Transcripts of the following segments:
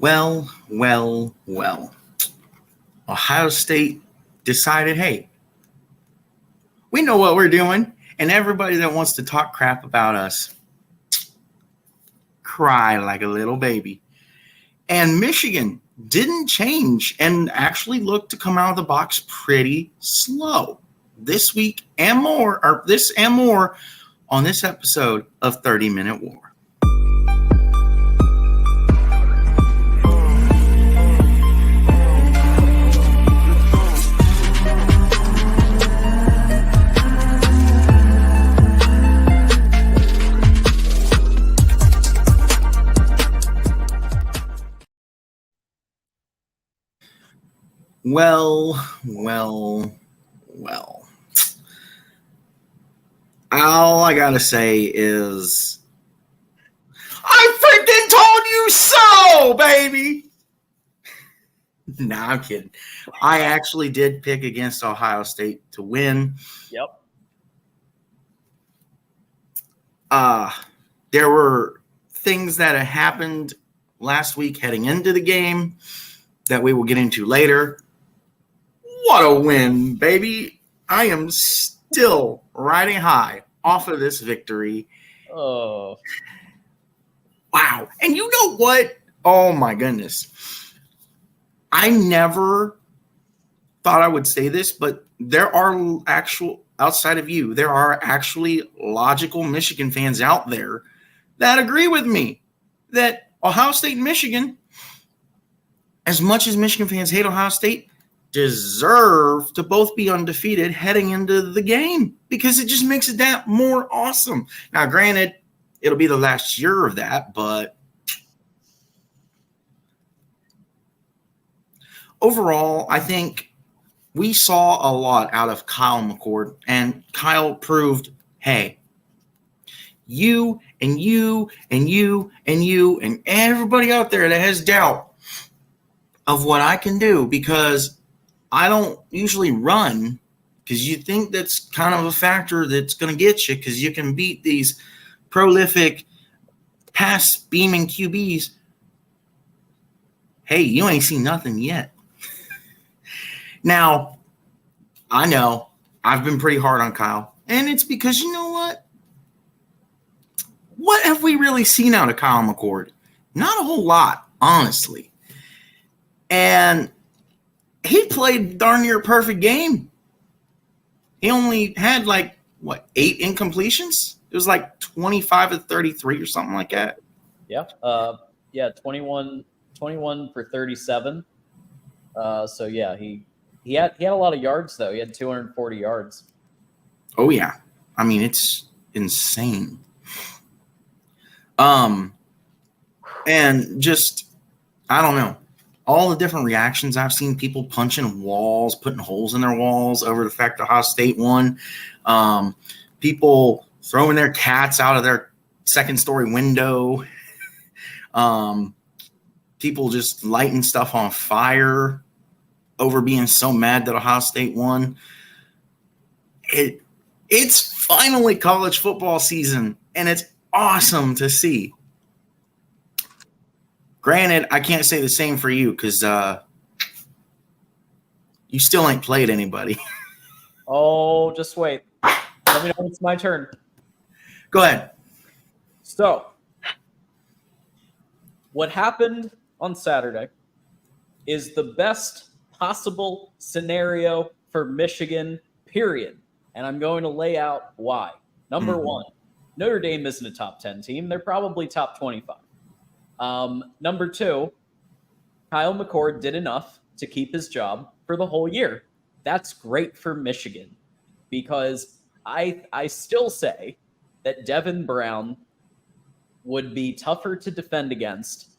Well. Ohio State decided, hey, we know what we're doing, and everybody that wants to talk crap about us, cry like a little baby. And Michigan didn't change and actually looked to come out of the box pretty slow this week and more, or this and more on this episode of 30-Minute War. Well. All I gotta say is, I freaking told you so, baby! Nah, I'm kidding. I actually did pick against Ohio State to win. Yep. There were things that had happened last week heading into the game that we will get into later. What a win, baby. I am still riding high off of this victory. Oh. Wow. And you know what? Oh, my goodness. I never thought I would say this, but there are outside of you, there are actually logical Michigan fans out there that agree with me that Ohio State and Michigan, as much as Michigan fans hate Ohio State, deserve to both be undefeated heading into the game because it just makes it that more awesome. Now, granted, it'll be the last year of that, but overall, I think we saw a lot out of Kyle McCord, and Kyle proved, hey, you and everybody out there that has doubt of what I can do, because I don't usually run, because you think that's kind of a factor that's going to get you, because you can beat these prolific pass beaming QBs. Hey, you ain't seen nothing yet. Now, I know I've been pretty hard on Kyle, and it's because, you know what? What have we really seen out of Kyle McCord? Not a whole lot, honestly. And he played darn near a perfect game. He only had 8 incompletions? It was 25 of 33 or something like that. Yeah. 21 for 37. So yeah, he had a lot of yards though. He had 240 yards. Oh yeah. I mean, it's insane. And just, I don't know. All the different reactions I've seen, people punching walls, putting holes in their walls over the fact that Ohio State won. People throwing their cats out of their second-story window. People just lighting stuff on fire over being so mad that Ohio State won. It's finally college football season, and it's awesome to see. Granted, I can't say the same for you because you still ain't played anybody. Oh, just wait. Let me know when it's my turn. Go ahead. So, what happened on Saturday is the best possible scenario for Michigan, period. And I'm going to lay out why. Number one, Notre Dame isn't a top 10 team. They're probably top 25. Number two, Kyle McCord did enough to keep his job for the whole year. That's great for Michigan because I still say that Devin Brown would be tougher to defend against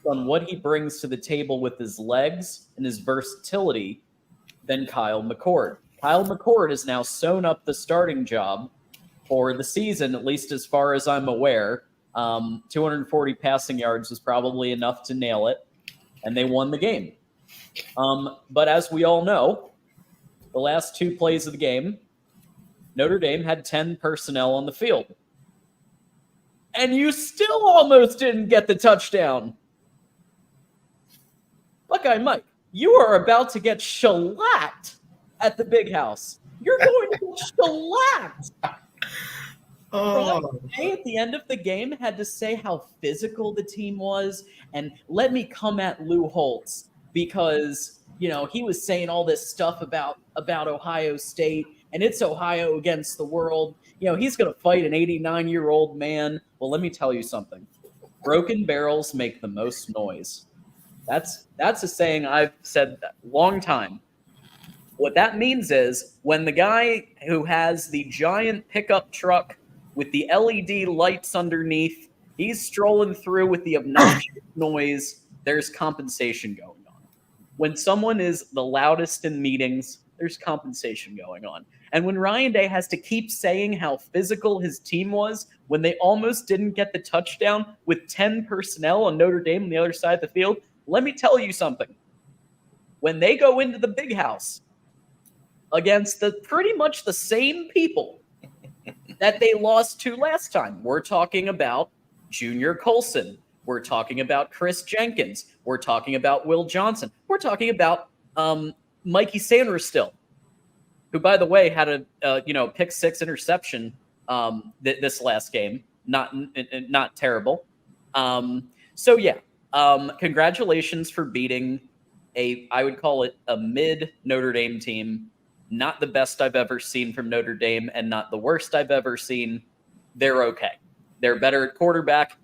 on what he brings to the table with his legs and his versatility than Kyle McCord. Kyle McCord has now sewn up the starting job for the season, at least as far as I'm aware. 240 passing yards was probably enough to nail it, and they won the game. But as we all know, the last 2 plays of the game, Notre Dame had 10 personnel on the field. And you still almost didn't get the touchdown. Buckeye Mike, you are about to get shellacked at the Big House. You're going to get shellacked. Ryan Day at the end of the game had to say how physical the team was, and let me come at Lou Holtz because he was saying all this stuff about Ohio State, and it's Ohio against the world. He's going to fight an 89-year-old man. Well, let me tell you something. Broken barrels make the most noise. That's a saying I've said a long time. What that means is when the guy who has the giant pickup truck with the LED lights underneath, he's strolling through with the obnoxious noise, there's compensation going on. When someone is the loudest in meetings, there's compensation going on. And when Ryan Day has to keep saying how physical his team was when they almost didn't get the touchdown with 10 personnel on Notre Dame on the other side of the field, let me tell you something. When they go into the Big House against pretty much the same people that they lost to last time, we're talking about Junior Colson. We're talking about Chris Jenkins. We're talking about Will Johnson. We're talking about Mikey Sanders still, who, by the way, had a pick six interception this last game. Not terrible. Congratulations for beating I would call it a mid Notre Dame team. Not the best I've ever seen from Notre Dame and not the worst I've ever seen. They're okay. They're better at quarterback.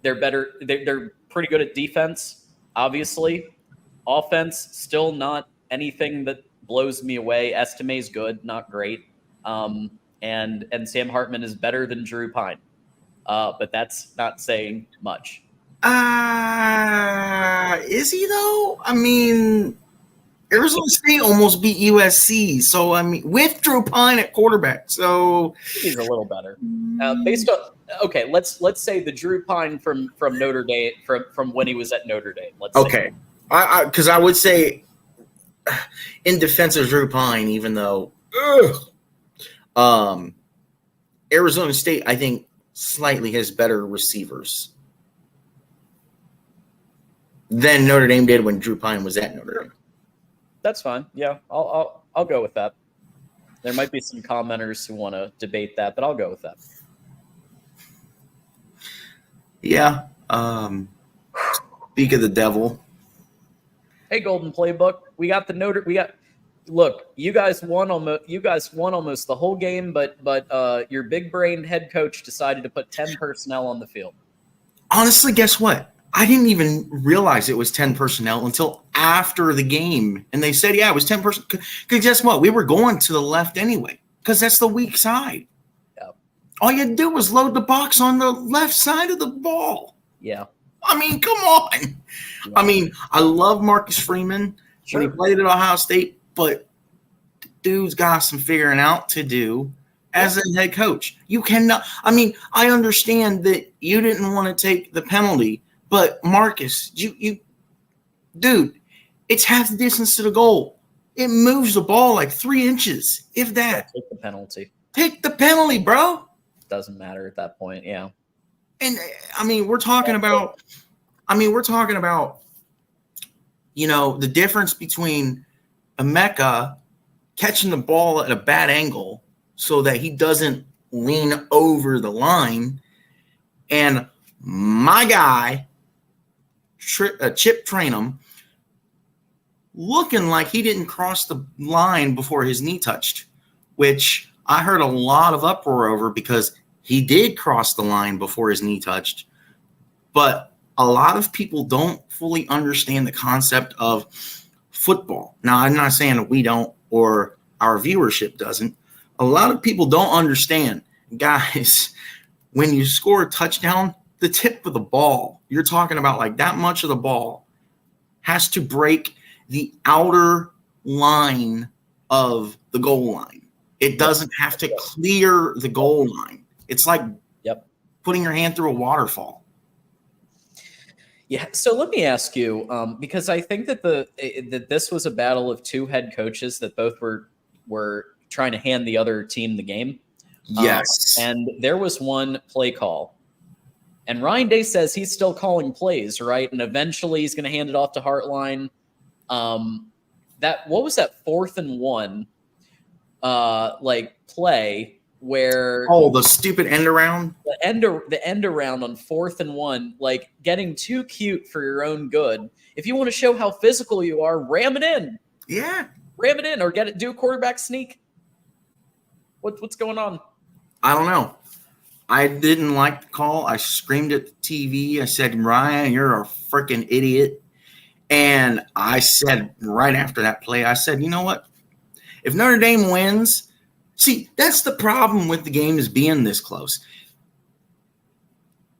They're better. They're pretty good at defense, obviously. Offense, still not anything that blows me away. Estime's good, not great. And Sam Hartman is better than Drew Pine. But that's not saying much. Is he though? I mean, Arizona State almost beat USC. So, I mean, with Drew Pine at quarterback. So he's a little better. Based on let's say the Drew Pine from Notre Dame from when he was at Notre Dame. Okay. Because I would say in defense of Drew Pine, even though Arizona State, I think, slightly has better receivers than Notre Dame did when Drew Pine was at Notre Dame. That's fine. Yeah, I'll go with that. There might be some commenters who want to debate that, but I'll go with that. Yeah. Speak of the devil. Hey, Golden Playbook. We got look, you guys won almost the whole game, but your big-brained head coach decided to put 10 personnel on the field. Honestly, guess what? I didn't even realize it was 10 personnel until after the game. And they said, yeah, it was 10 personnel. Because guess what? We were going to the left anyway because that's the weak side. Yeah. All you had to do was load the box on the left side of the ball. Yeah. I mean, come on. Yeah. I mean, I love Marcus Freeman when he played at Ohio State, but the dude's got some figuring out to do as a head coach. You cannot – I mean, I understand that you didn't want to take the penalty, but Marcus, you dude, it's half the distance to the goal. It moves the ball like 3 inches, if that. Take the penalty. Take the penalty, bro. Doesn't matter at that point, yeah. And I mean, we're talking about, the difference between Emeka catching the ball at a bad angle so that he doesn't lean over the line, and my guy, Chip Trainum, looking like he didn't cross the line before his knee touched, which I heard a lot of uproar over because he did cross the line before his knee touched. But a lot of people don't fully understand the concept of football. Now, I'm not saying that we don't or our viewership doesn't. A lot of people don't understand, guys, when you score a touchdown, the tip of the ball, you're talking about like that much of the ball has to break the outer line of the goal line. It doesn't have to clear the goal line. It's like putting your hand through a waterfall. Yeah. So let me ask you, because I think that that this was a battle of two head coaches that both were trying to hand the other team the game. Yes. And there was one play call. And Ryan Day says he's still calling plays, right? And eventually he's going to hand it off to Hartline. What was that 4th and 1 play where the stupid end around. The end around on 4th and 1, like getting too cute for your own good. If you want to show how physical you are, ram it in. Yeah. Ram it in or do a quarterback sneak. What's going on? I don't know. I didn't like the call. I screamed at the TV. I said, Ryan, you're a freaking idiot. And I said right after that play, I said, you know what? If Notre Dame wins, see, that's the problem with the game is being this close.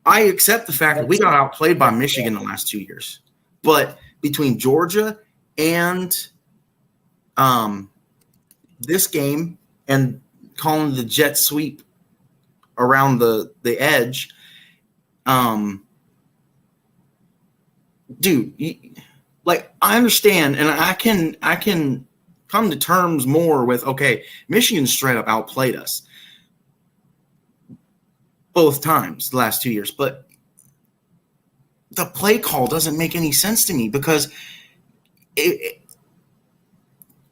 I accept the fact that we got outplayed by Michigan the last 2 years. But between Georgia and this game and calling the jet sweep around the edge, dude, like I understand, and I can come to terms more with, okay, Michigan straight up outplayed us both times the last 2 years, but the play call doesn't make any sense to me because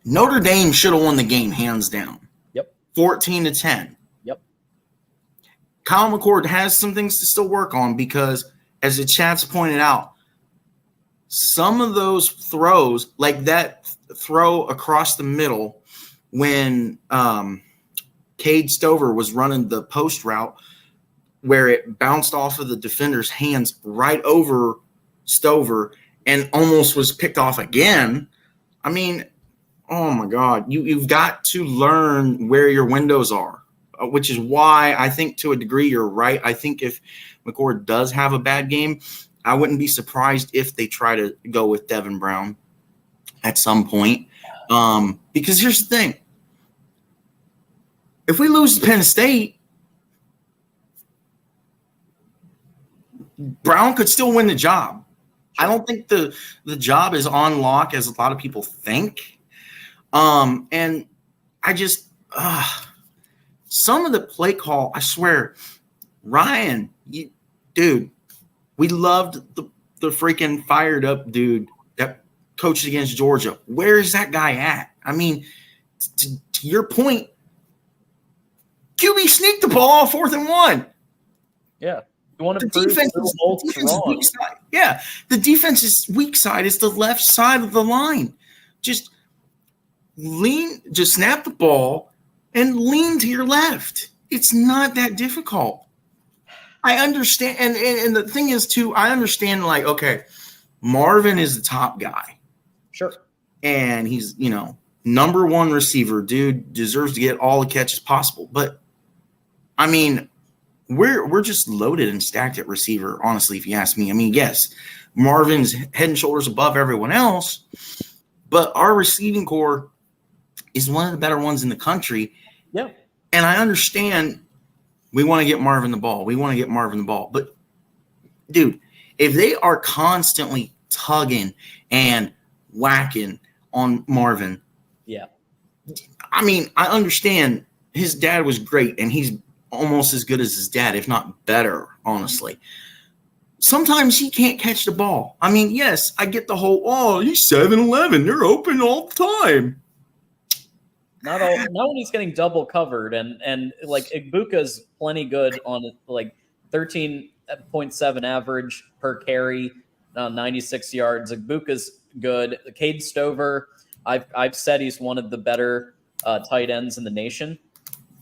Notre Dame should have won the game hands down. Yep. 14-10. Yep. Kyle McCord has some things to still work on because, as the chat's pointed out, some of those throws, like that throw across the middle when Cade Stover was running the post route where it bounced off of the defender's hands right over Stover and almost was picked off again. I mean, oh my God, you've got to learn where your windows are, which is why I think to a degree you're right. I think if McCord does have a bad game, I wouldn't be surprised if they try to go with Devin Brown at some point. Because here's the thing. If we lose to Penn State, Brown could still win the job. I don't think the job is on lock as a lot of people think. And I just some of the play call, I swear, Ryan, dude, we loved the freaking fired up dude that coached against Georgia. Where is that guy at? I mean, to your point, QB sneaked the ball on 4th and 1. Yeah. You want to the defense weak side. Yeah, the defense's weak side is the left side of the line. Just snap the ball and lean to your left. It's not that difficult. I understand, and the thing is too, I understand, like, okay, Marvin is the top guy. Sure. And he's, number one receiver, dude, deserves to get all the catches possible. But I mean, we're just loaded and stacked at receiver, honestly, if you ask me. I mean, yes, Marvin's head and shoulders above everyone else, but our receiving core is one of the better ones in the country. Yeah. And I understand we want to get Marvin the ball. But, dude, if they are constantly tugging and whacking on Marvin, yeah, I mean, I understand his dad was great, and he's almost as good as his dad, if not better, honestly. Sometimes he can't catch the ball. I mean, yes, I get the whole, he's 7'11". They're open all the time. Not when he's getting double covered, and like Igbuka's plenty good on like 13.7 average per carry, 96 yards. Igbuka's good. Cade Stover, I've said he's one of the better tight ends in the nation.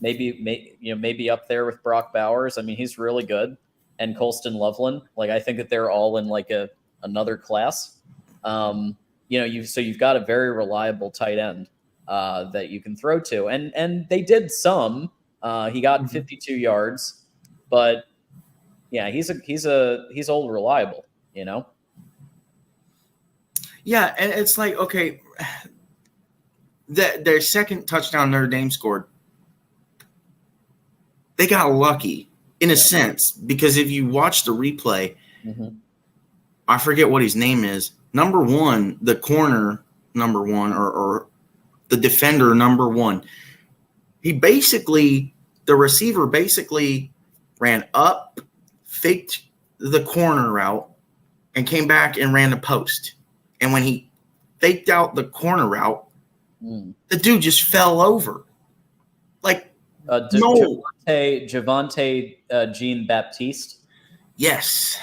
Maybe up there with Brock Bowers. I mean, he's really good. And Colston Loveland, like I think that they're all in like another class. You've got a very reliable tight end that you can throw to, and they did some. He got 52 yards, but yeah, he's old reliable, Yeah, and it's like, okay, their second touchdown Notre Dame scored. They got lucky in a sense, because if you watch the replay, I forget what his name is. Number one, the corner number one, or the defender number one. The receiver basically ran up, faked the corner route, and came back and ran the post. And when faked out the corner route. Mm. The dude just fell over. Like, no. Javante Jean Baptiste. Yes.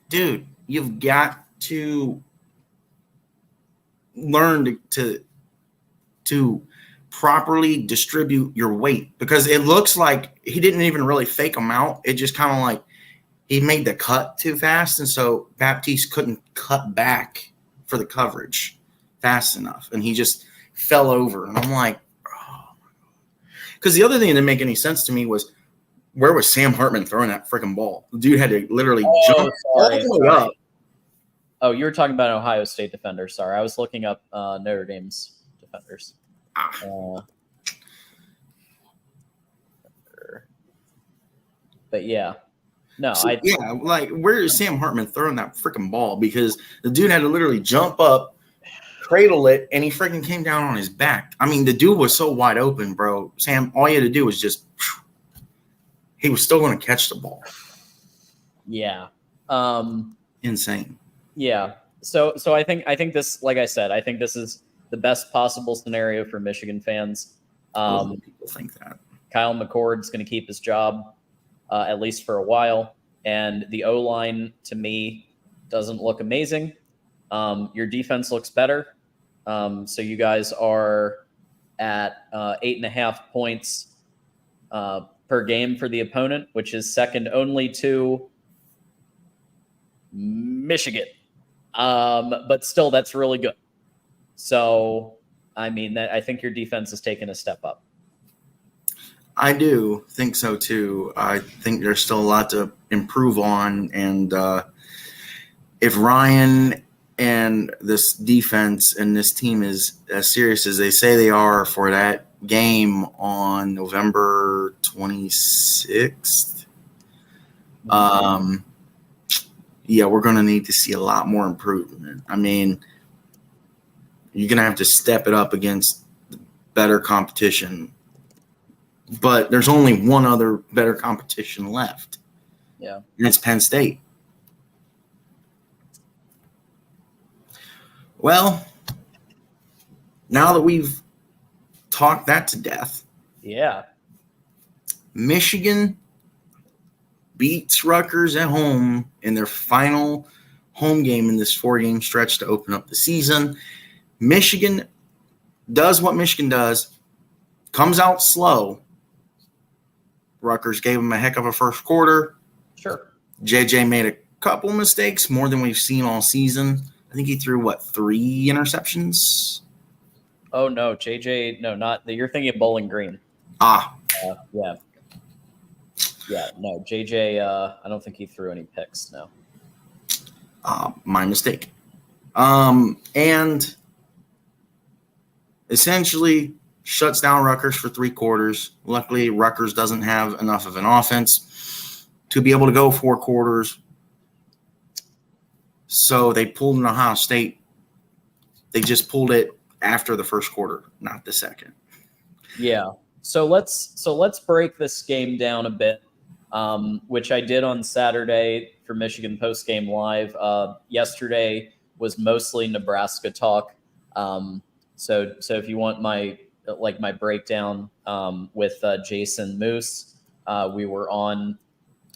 Dude, you've got to learn to properly distribute your weight, because it looks like he didn't even really fake him out. It just kind of like he made the cut too fast, and so Baptiste couldn't cut back for the coverage fast enough, and he just fell over. And I'm like, oh. Because the other thing that didn't make any sense to me was, where was Sam Hartman throwing that freaking ball? The dude had to literally jump all the way up. Oh, you were talking about an Ohio State defender. Sorry, I was looking up Notre Dame's defenders. But yeah, no, like, where is Sam Hartman throwing that freaking ball? Because the dude had to literally jump up, cradle it, and he freaking came down on his back. I mean, the dude was so wide open, bro. Sam, all you had to do was just, he was still going to catch the ball. Yeah. Insane. Yeah. So I think this, like I said, I think this is the best possible scenario for Michigan fans. People think that Kyle McCord's going to keep his job at least for a while, and the O-line to me doesn't look amazing. Your defense looks better. So you guys are at 8.5 points per game for the opponent, which is second only to Michigan. But still, that's really good. So, I mean, I think your defense has taken a step up. I do think so, too. I think there's still a lot to improve on. And if Ryan and this defense and this team is as serious as they say they are for that game on November 26th, yeah, we're going to need to see a lot more improvement. I mean, you're going to have to step it up against better competition. But there's only one other better competition left. Yeah. And it's Penn State. Well, now that we've talked that to death. Yeah. Michigan beats Rutgers at home in their final home game in this 4-game stretch to open up the season. Michigan does what Michigan does, comes out slow. Rutgers gave him a heck of a first quarter. Sure. JJ made a couple mistakes, more than we've seen all season. I think he threw, 3 interceptions? Oh, no. JJ, no, not – you're thinking of Bowling Green. Yeah. Yeah, no. JJ, I don't think he threw any picks, no. My mistake. And essentially – shuts down Rutgers for 3 quarters. Luckily, Rutgers doesn't have enough of an offense to be able to go 4 quarters. So they pulled an Ohio State. They just pulled it after the first quarter, not the second. Yeah. So let's break this game down a bit, which I did on Saturday for Michigan Postgame Live. Yesterday was mostly Nebraska talk. So if you want my breakdown with Jason Moose. We were on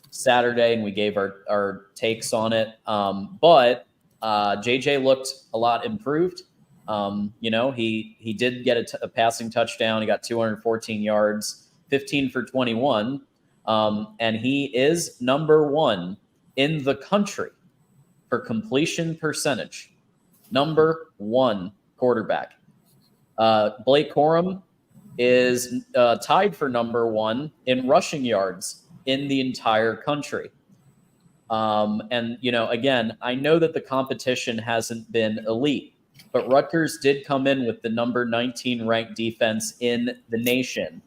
Saturday and we gave our takes on it. But JJ looked a lot improved. He did get a passing touchdown. He got 214 yards, 15 for 21. And he is number 1 in the country for completion percentage. Number 1 quarterback. Blake Corum is tied for number 1 in rushing yards in the entire country. And, again, I know that the competition hasn't been elite, but Rutgers did come in with the number 19 ranked defense in the nation.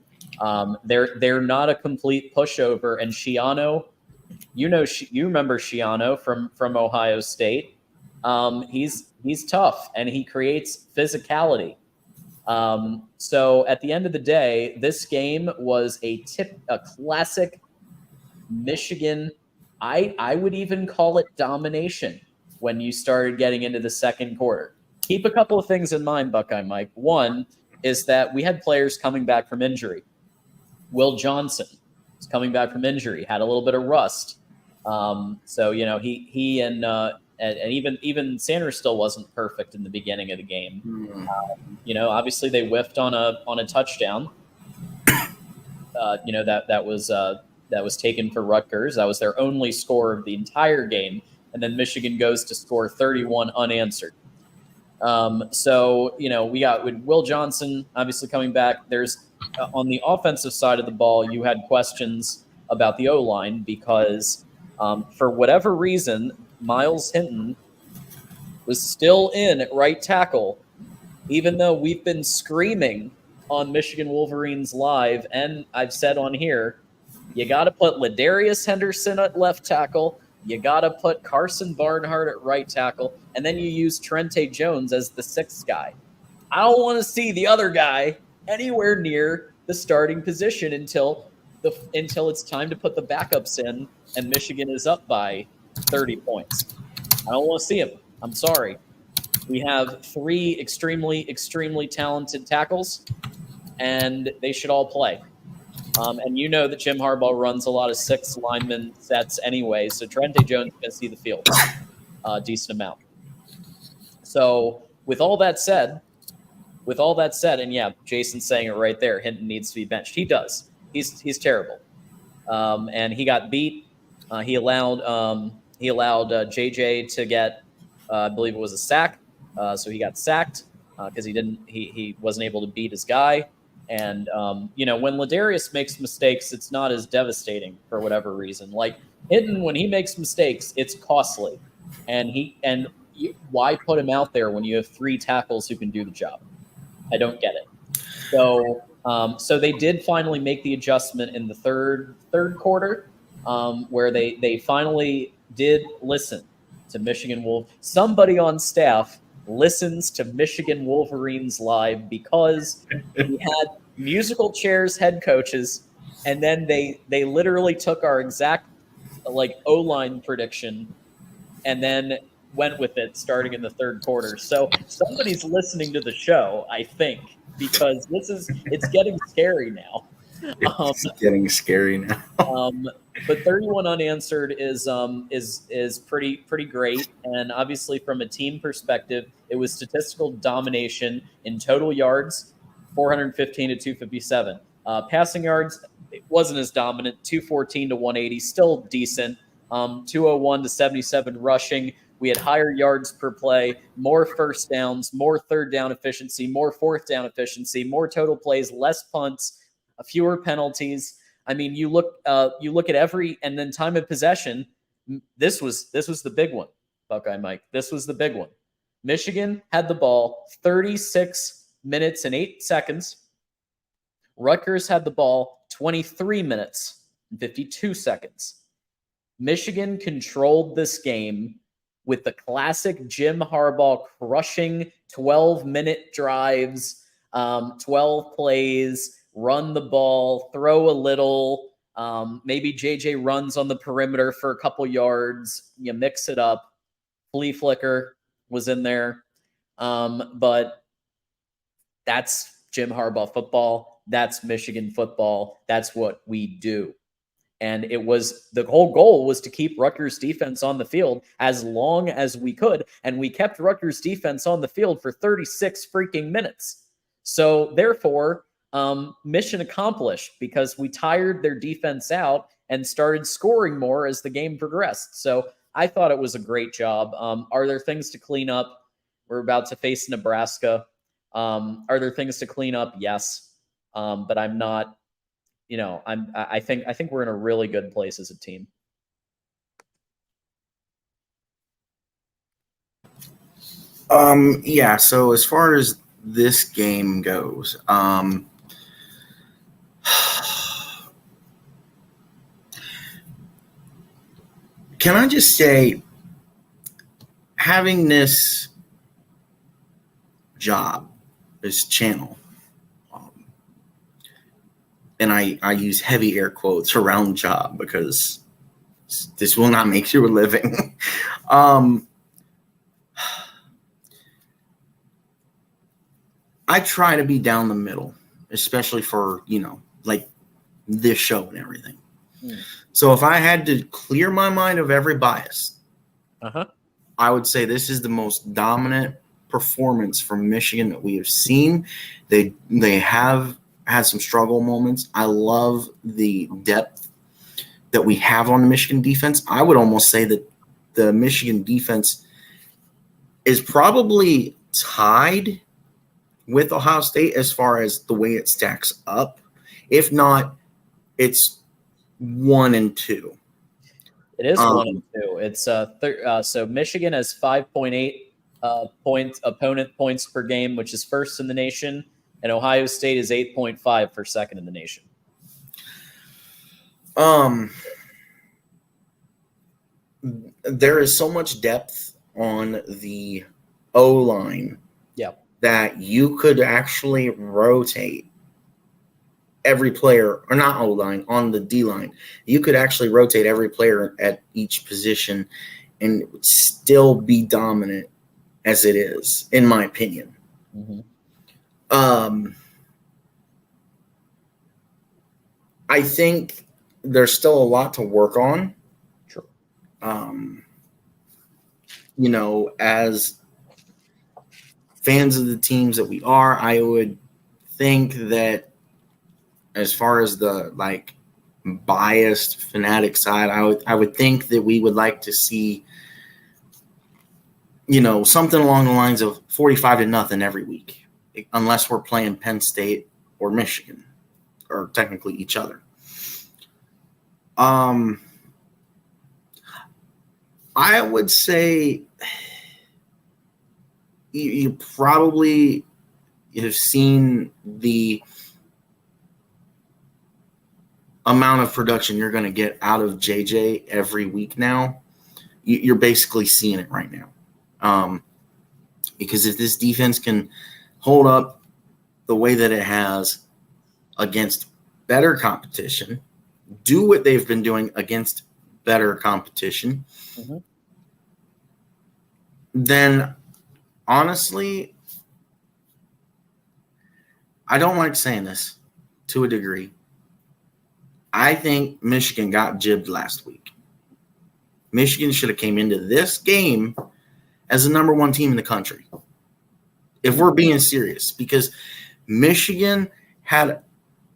They're not a complete pushover. And Schiano, you remember Schiano from Ohio State. He's tough and he creates physicality. So at the end of the day, this game was a classic Michigan. I would even call it domination when you started getting into the second quarter. keep a couple of things in mind, Buckeye Mike. One is that we had players coming back from injury. Will Johnson is coming back from injury, had a little bit of rust. So he and even Sanders still wasn't perfect in the beginning of the game. Obviously they whiffed on a touchdown. That was taken for Rutgers. That was their only score of the entire game, and then Michigan goes to score 31 unanswered. We got with Will Johnson obviously coming back. There's on the offensive side of the ball, you had questions about the O-line because for whatever reason, Miles Hinton was still in at right tackle, even though we've been screaming on Michigan Wolverines Live, and I've said on here, you got to put Ladarius Henderson at left tackle, you got to put Carson Barnhart at right tackle, and then you use Trente Jones as the sixth guy. I don't want to see the other guy anywhere near the starting position until it's time to put the backups in and Michigan is up by 30 points. I don't want to see him. I'm sorry. We have 3 extremely, extremely talented tackles, and they should all play. And you know that Jim Harbaugh runs a lot of 6 lineman sets anyway, so Trente Jones can see the field a decent amount. So with all that said, and yeah, Jason's saying it right there, Hinton needs to be benched. He does. He's terrible. And he got beat. He allowed JJ to get, I believe it was a sack. So he got sacked because he wasn't able to beat his guy. And when Ladarius makes mistakes, it's not as devastating for whatever reason. Like Hinton, when he makes mistakes, it's costly. And why put him out there when you have 3 tackles who can do the job? I don't get it. So they did finally make the adjustment in the third quarter, where they finally did listen to Michigan Wolf. Somebody on staff listens to Michigan Wolverines Live because we had musical chairs head coaches, and then they literally took our exact O-line prediction and then went with it starting in the third quarter. So somebody's listening to the show, I think, because it's getting scary now. It's getting scary now. But 31 unanswered is pretty great, and obviously from a team perspective, it was statistical domination in total yards, 415 to 257. Passing yards, it wasn't as dominant, 214 to 180, still decent. 201 to 77 rushing. We had higher yards per play, more first downs, more third down efficiency, more fourth down efficiency, more total plays, less punts, fewer penalties. I mean, you look at every, and then time of possession. This was the big one, Buckeye Mike. This was the big one. Michigan had the ball 36 minutes and 8 seconds. Rutgers had the ball 23 minutes and 52 seconds. Michigan controlled this game with the classic Jim Harbaugh crushing 12-minute drives, 12 plays, run the ball, throw a little, maybe JJ runs on the perimeter for a couple yards, you mix it up. Flea flicker was in there. But that's Jim Harbaugh football. That's Michigan football. That's what we do. And the whole goal was to keep Rutgers defense on the field as long as we could. And we kept Rutgers defense on the field for 36 freaking minutes. So therefore, mission accomplished, because we tired their defense out and started scoring more as the game progressed. So I thought it was a great job. Are there things to clean up? We're about to face Nebraska. Are there things to clean up? Yes. But I'm not, I think we're in a really good place as a team. Yeah, so as far as this game goes, can I just say, having this job, this channel, and I use heavy air quotes around job because this will not make you a living. I try to be down the middle, especially for, like this show and everything. So if I had to clear my mind of every bias, I would say this is the most dominant performance from Michigan that we have seen. They have had some struggle moments. I love the depth that we have on the Michigan defense. I would almost say that the Michigan defense is probably tied with Ohio State as far as the way it stacks up. If not, it's 1 and 2. It is 1 and 2. It's so Michigan has 5.8 opponent points per game, which is first in the nation, and Ohio State is 8.5 for second in the nation. There is so much depth on the O-line that you could actually rotate every player, or not O-line, on the D-line. You could actually rotate every player at each position and it would still be dominant as it is, in my opinion. I think there's still a lot to work on. Sure. As fans of the teams that we are, I would think that as far as the biased fanatic side, I would think that we would like to see, something along the lines of 45-0 every week, unless we're playing Penn State or Michigan, or technically each other. I would say you probably have seen the amount of production you're going to get out of JJ every week now. You're basically seeing it right now. Because if this defense can hold up the way that it has against better competition, do what they've been doing against better competition, then honestly, I don't like saying this to a degree. I think Michigan got jibbed last week. Michigan should have came into this game as the number 1 team in the country, if we're being serious, because Michigan had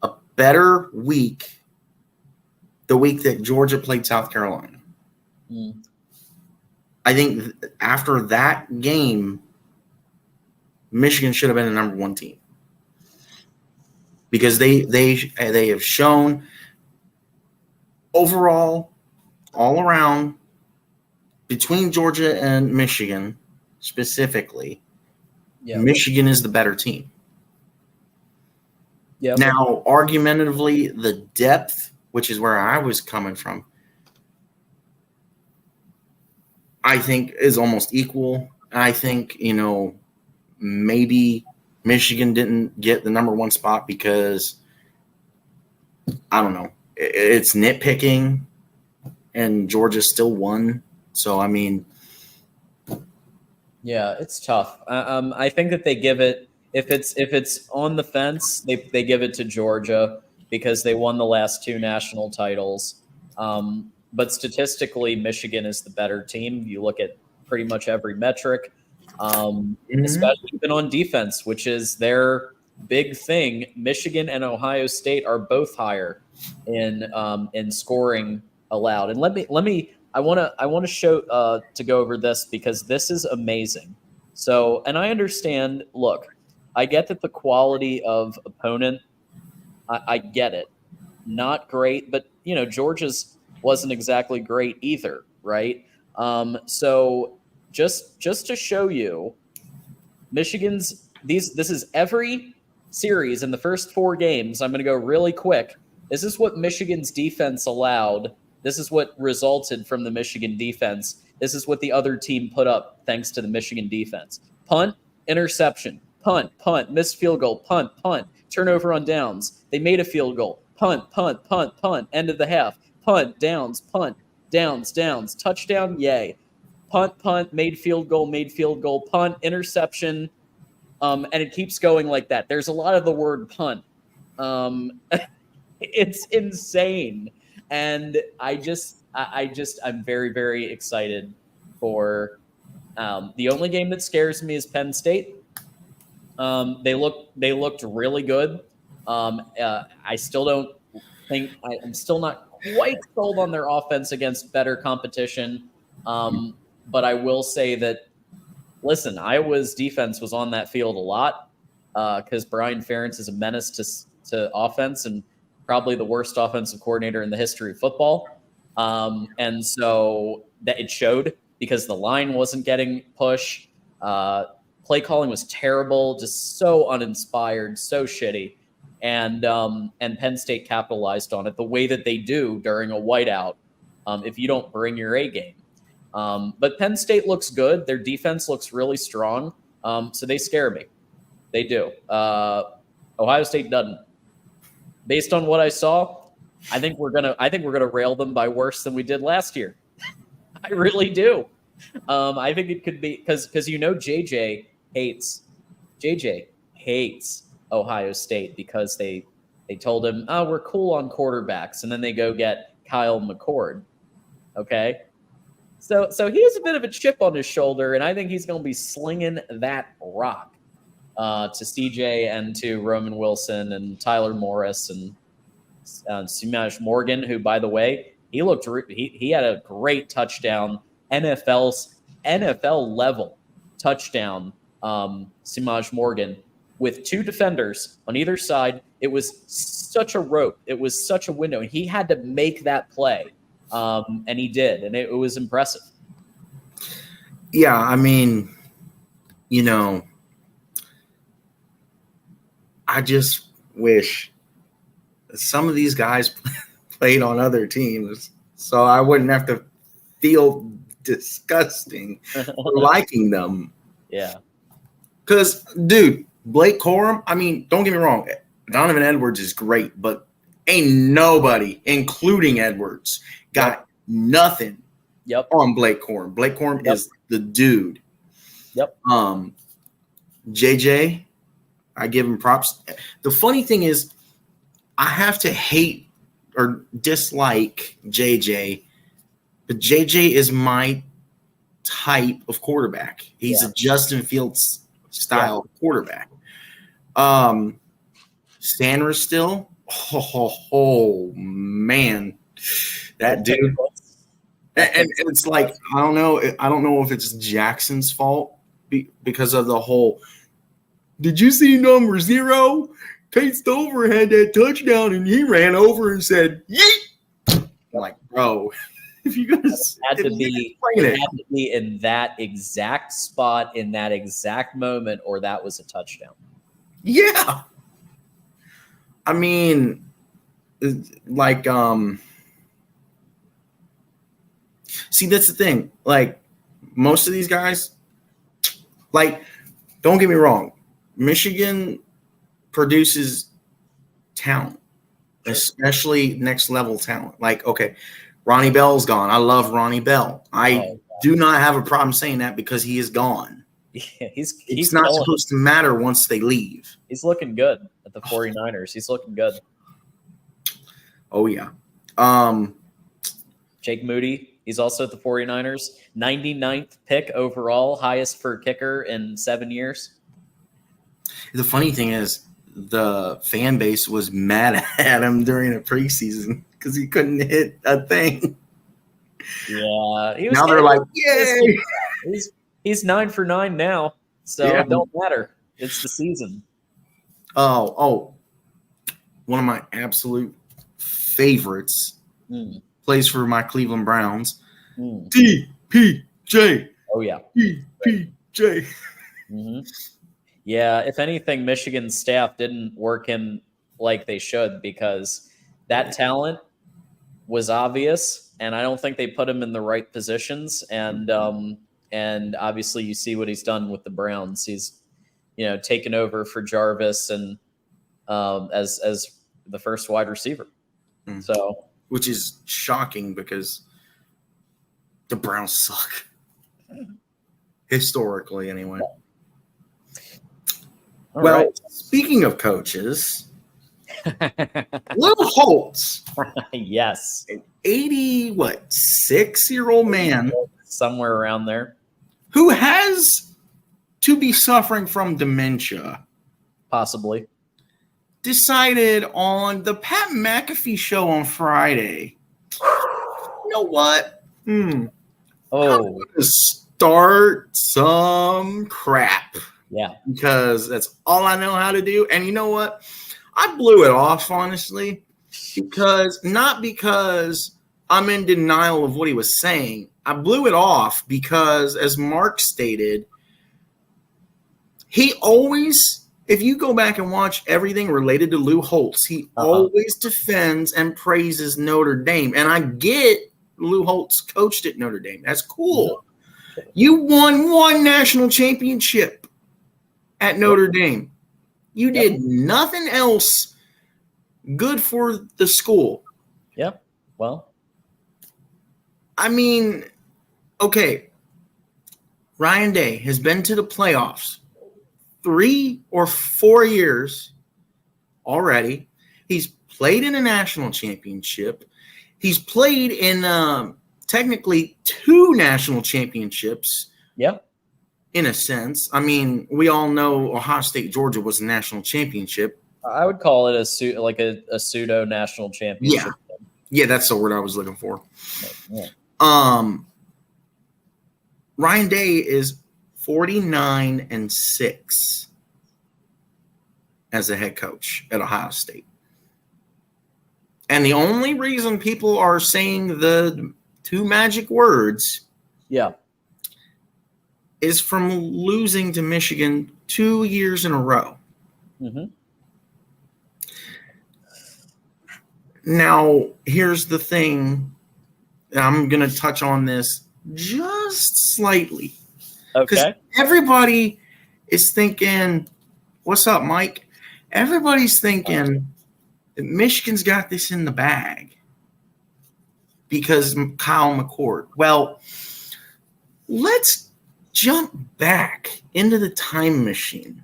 a better week the week that Georgia played South Carolina. I think after that game, Michigan should have been the number 1 team, because they have shown overall, all around, between Georgia and Michigan specifically, Michigan is the better team. Now, argumentatively, the depth, which is where I was coming from, I think is almost equal. I think, maybe Michigan didn't get the number 1 spot because, I don't know, it's nitpicking and Georgia still won. So, I mean. Yeah, it's tough. I think that they give it, if it's on the fence, they give it to Georgia because they won the last 2 national titles. But statistically, Michigan is the better team. You look at pretty much every metric, especially even on defense, which is their big thing. Michigan and Ohio State are both higher in scoring allowed. And let me I want to show to go over this because this is amazing. So, and I understand. Look, I get that the quality of opponent, I get it, not great, but Georgia's wasn't exactly great either, right? So just to show you, Michigan's this is every series in the first 4 games. I'm going to go really quick. This is what Michigan's defense allowed. This is what resulted from the Michigan defense. This is what the other team put up thanks to the Michigan defense. Punt, interception, punt, missed field goal, punt, turnover on downs. They made a field goal, punt, end of the half, punt, downs, touchdown, yay. Punt, made field goal, punt, interception, And it keeps going like that. There's a lot of the word punt. It's insane. And I'm very, very excited for the only game that scares me is Penn State. They looked really good. I still don't I'm still not quite sold on their offense against better competition. But I will say that, listen, Iowa's defense was on that field a lot because Brian Ferentz is a menace to offense and probably the worst offensive coordinator in the history of football. And so that it showed because the line wasn't getting push. Play calling was terrible, just so uninspired, so shitty. And Penn State capitalized on it the way that they do during a whiteout if you don't bring your A game. But Penn State looks good. Their defense looks really strong. So they scare me. They do. Ohio State doesn't. Based on what I saw, I think we're gonna rail them by worse than we did last year. I really do. I think it could be because JJ hates Ohio State because they told him, oh, we're cool on quarterbacks, and then they go get Kyle McCord. Okay. So he has a bit of a chip on his shoulder, and I think he's going to be slinging that rock to CJ and to Roman Wilson and Tyler Morris and Samaje Morgan, who, by the way, he had a great touchdown, NFL level touchdown. Samaje Morgan with two defenders on either side. It was such a rope. It was such a window, and he had to make that play. And he did, and it was impressive. Yeah, I mean, I just wish some of these guys played on other teams so I wouldn't have to feel disgusting for liking them. Yeah. Because, dude, Blake Corum, I mean, don't get me wrong, Donovan Edwards is great, but ain't nobody, including Edwards, got nothing on Blake Corum. Blake Corum is the dude. Yep. JJ, I give him props. The funny thing is, I have to hate or dislike JJ, but JJ is my type of quarterback. He's a Justin Fields style quarterback. Sanders still, oh man, that dude. And it's like I don't know if it's Jackson's fault because of the whole. Did you see number 0? Tate Stover had that touchdown and he ran over and said, "Yeet!" I'm like, bro, if you guys had to be in that exact spot in that exact moment, or that was a touchdown. Yeah. I mean, like, see, that's the thing. Like, most of these guys, like, don't get me wrong, Michigan produces talent, especially next level talent. Like, okay, Ronnie Bell's gone. I love Ronnie Bell. I do not have a problem saying that because he is gone. Yeah, it's not supposed to matter once they leave. He's looking good at the 49ers. He's looking good. Oh, yeah. Jake Moody, he's also at the 49ers. 99th pick overall, highest for kicker in 7 years. The funny thing is, the fan base was mad at him during the preseason because he couldn't hit a thing. Yeah. Now they're like, yay! He's 9 for 9 now, so it don't matter. It's the season. Oh, one of my absolute favorites plays for my Cleveland Browns. DPJ. Oh, yeah. DPJ. Mm-hmm. Yeah, if anything, Michigan's staff didn't work him like they should because that talent was obvious, and I don't think they put him in the right positions. And obviously, you see what he's done with the Browns. He's, taken over for Jarvis and as the first wide receiver. So, which is shocking because the Browns suck historically, anyway. All Well, right. speaking of coaches, Lil Holtz, Yes. 6-year-old man Somewhere around there. who has to be suffering from dementia, Possibly. decided on the Pat McAfee show on Friday, you know what? I'm Oh, going to start some crap yeah. because that's all I know how to do. And you know what? I blew it off, honestly, not because I'm in denial of what he was saying. I blew it off because, as Mark stated, he always, if you go back and watch everything related to Lou Holtz, he always defends and praises Notre Dame. And I get Lou Holtz coached at Notre Dame. That's cool. You won one national championship at Notre Dame. You did nothing else good for the school. Yep. Well, I mean, okay, Ryan Day has been to the playoffs 3 or 4 years already. He's played in a national championship. He's played in technically 2 national championships. yeah. In a sense. I mean, we all know Ohio State, Georgia was a national championship. I would call it a pseudo national championship. Yeah, that's the word I was looking for. Yeah. Ryan Day is 49-6 as a head coach at Ohio State. And the only reason people are saying the 2 magic words is from losing to Michigan 2 years in a row. Mm-hmm. Now, here's the thing. I'm going to touch on this just slightly. Okay. Everybody is thinking, what's up, Mike? Everybody's thinking that Michigan's got this in the bag because Kyle McCord. Well, let's jump back into the time machine.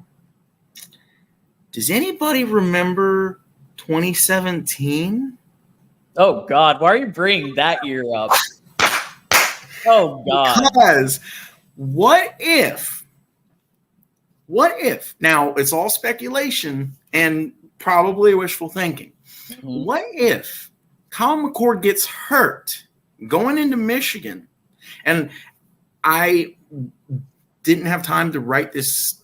Does anybody remember 2017? Oh, God. Why are you bringing that year up? Oh, God. Because what if, now it's all speculation and probably wishful thinking. Mm-hmm. What if Kyle McCord gets hurt going into Michigan? And I didn't have time to write this,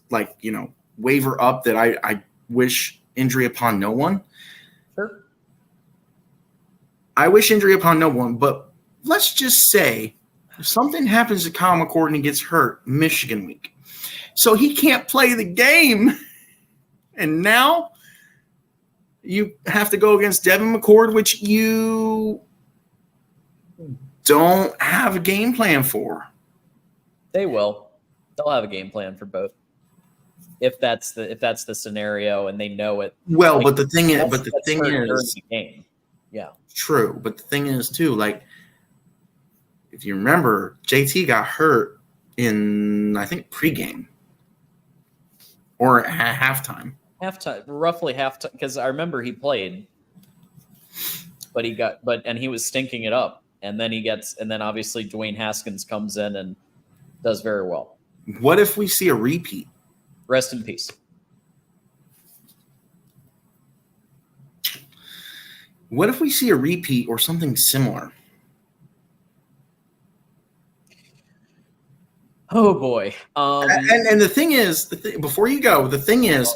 waiver up that I wish injury upon no one. Sure. I wish injury upon no one, but let's just say if something happens to Kyle McCord and he gets hurt Michigan week, so he can't play the game, and now you have to go against Devin McCord, which you don't have a game plan for. They will. They'll have a game plan for both. If that's the scenario and they know it. Well, but the thing is, the game. Yeah. True, but the thing is too, if you remember, JT got hurt in, I think, pregame or at halftime. Roughly halftime, because I remember he played, but he was stinking it up, and then obviously Dwayne Haskins comes in and does very well. What if we see a repeat? Rest in peace. What if we see a repeat or something similar? Oh boy! And the thing is, before you go, the thing is,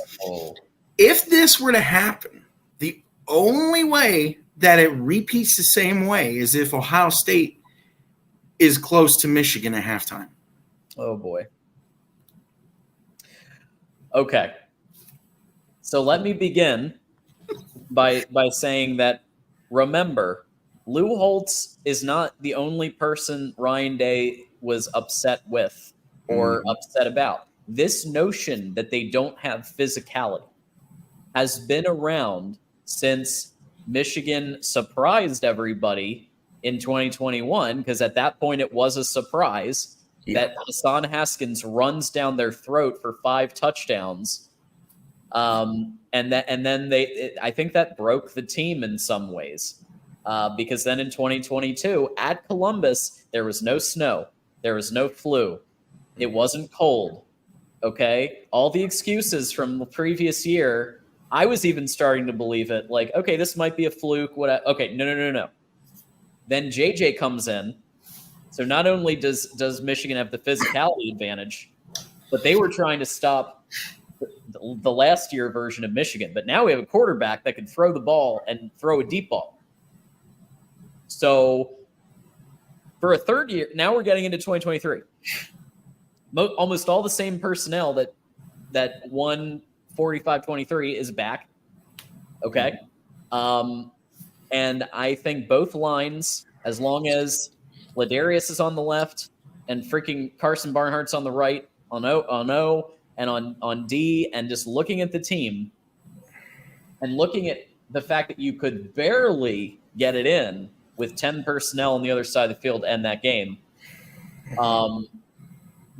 if this were to happen, the only way that it repeats the same way is if Ohio State is close to Michigan at halftime. Oh boy! Okay, so let me begin by saying that, remember, Lou Holtz is not the only person Ryan Day was upset with or upset about. This notion that they don't have physicality has been around since Michigan surprised everybody in 2021, because at that point it was a surprise that Hassan Haskins runs down their throat for 5 touchdowns And then I think that broke the team in some ways, because then in 2022 at Columbus there was no snow, there was no flu, it wasn't cold. Okay, all the excuses from the previous year, I was even starting to believe it. Like, okay, this might be a fluke. Okay, no. Then JJ comes in. So not only does Michigan have the physicality advantage, but they were trying to stop the last year version of Michigan. But now we have a quarterback that can throw the ball and throw a deep ball. So for a third year, now we're getting into 2023. Almost all the same personnel that won 45-23 is back. Okay. And I think both lines, as long as Ladarius is on the left and freaking Carson Barnhart's on the right, on O and on D, and just looking at the team and looking at the fact that you could barely get it in with 10 personnel on the other side of the field to end that game.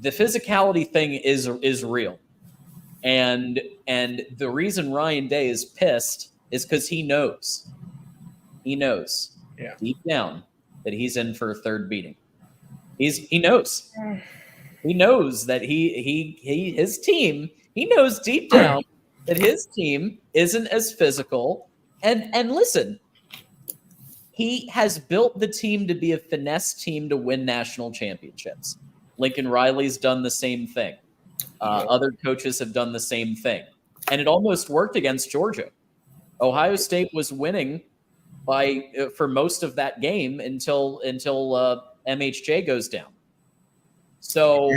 The physicality thing is real. And the reason Ryan Day is pissed is because he knows deep down that he's in for a third beating. He knows that his team, he knows deep down that his team isn't as physical. And listen, he has built the team to be a finesse team to win national championships. Lincoln Riley's done the same thing. Other coaches have done the same thing. And it almost worked against Georgia. Ohio State was winning for most of that game until MHJ goes down. So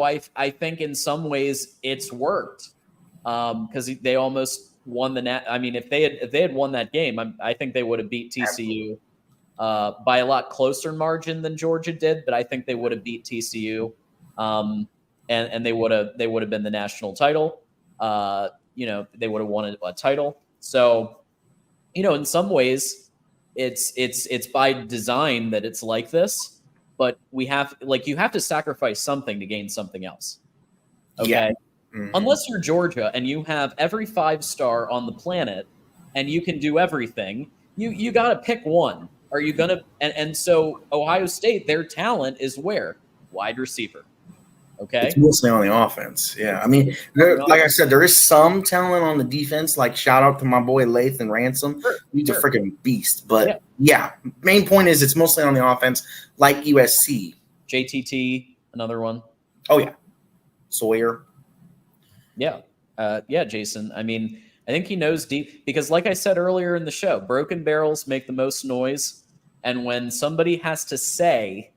I think in some ways it's worked, because they almost won the I mean, if they had won that game, I think they would have beat TCU by a lot closer margin than Georgia did. But I think they would have beat TCU, and they would have been the national title. They would have won a title. So, in some ways, it's by design that it's like this. But you have to sacrifice something to gain something else. Okay. Yeah. Mm-hmm. Unless you're Georgia and you have every 5-star on the planet and you can do everything, you got to pick one. Are you going to? And so Ohio State, their talent is where? Wide receiver. Okay. It's mostly on the offense. Yeah. I mean, like I said, there is some talent on the defense. Like, shout out to my boy Lathan Ransom. He's a freaking beast. But yeah, main point is it's mostly on the offense, like USC. JTT, another one. Oh, yeah. Sawyer. Yeah. Jason. I mean, I think he knows deep because, like I said earlier in the show, broken barrels make the most noise. And when somebody has to say,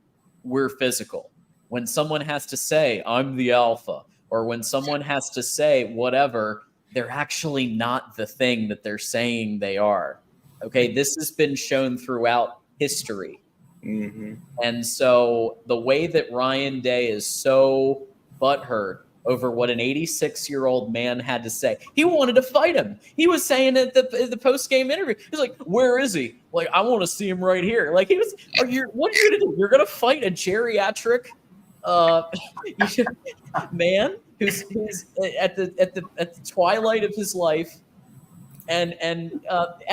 we're physical, when someone has to say, I'm the alpha, or when someone has to say whatever, they're actually not the thing that they're saying they are. Okay, this has been shown throughout history. Mm-hmm. And so the way that Ryan Day is so butthurt over what an 86-year-old man had to say. He wanted to fight him. He was saying at the post-game interview, he's like, where is he? Like, I want to see him right here. Like, what are you going to do? You're going to fight a geriatric man who's at the twilight of his life, and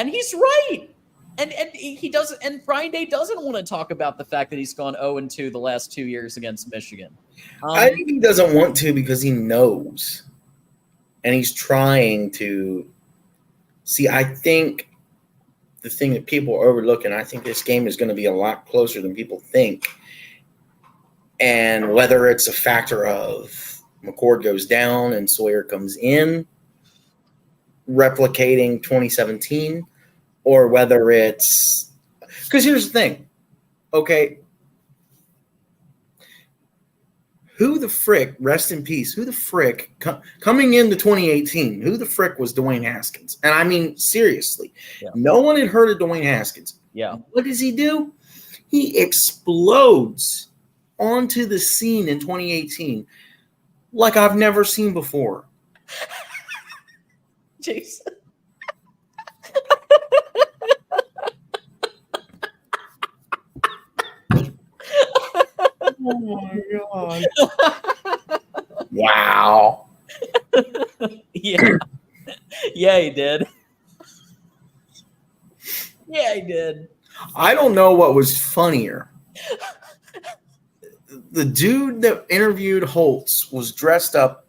he's right, and he doesn't. And Brian Day doesn't want to talk about the fact that he's gone 0-2 the last 2 years against Michigan. I think he doesn't want to because he knows, and he's trying to see. I think the thing that people are overlooking, I think this game is going to be a lot closer than people think. And whether it's a factor of McCord goes down and Sawyer comes in, replicating 2017, or whether it's – because here's the thing, okay, who the frick, rest in peace, who the frick, coming into 2018, who the frick was Dwayne Haskins? And I mean, seriously, no one had heard of Dwayne Haskins. Yeah. What does he do? He explodes onto the scene in 2018 like I've never seen before. Jason. Oh my God. Wow. Yeah. Yeah, he did. Yeah, he did. I don't know what was funnier. The dude that interviewed Holtz was dressed up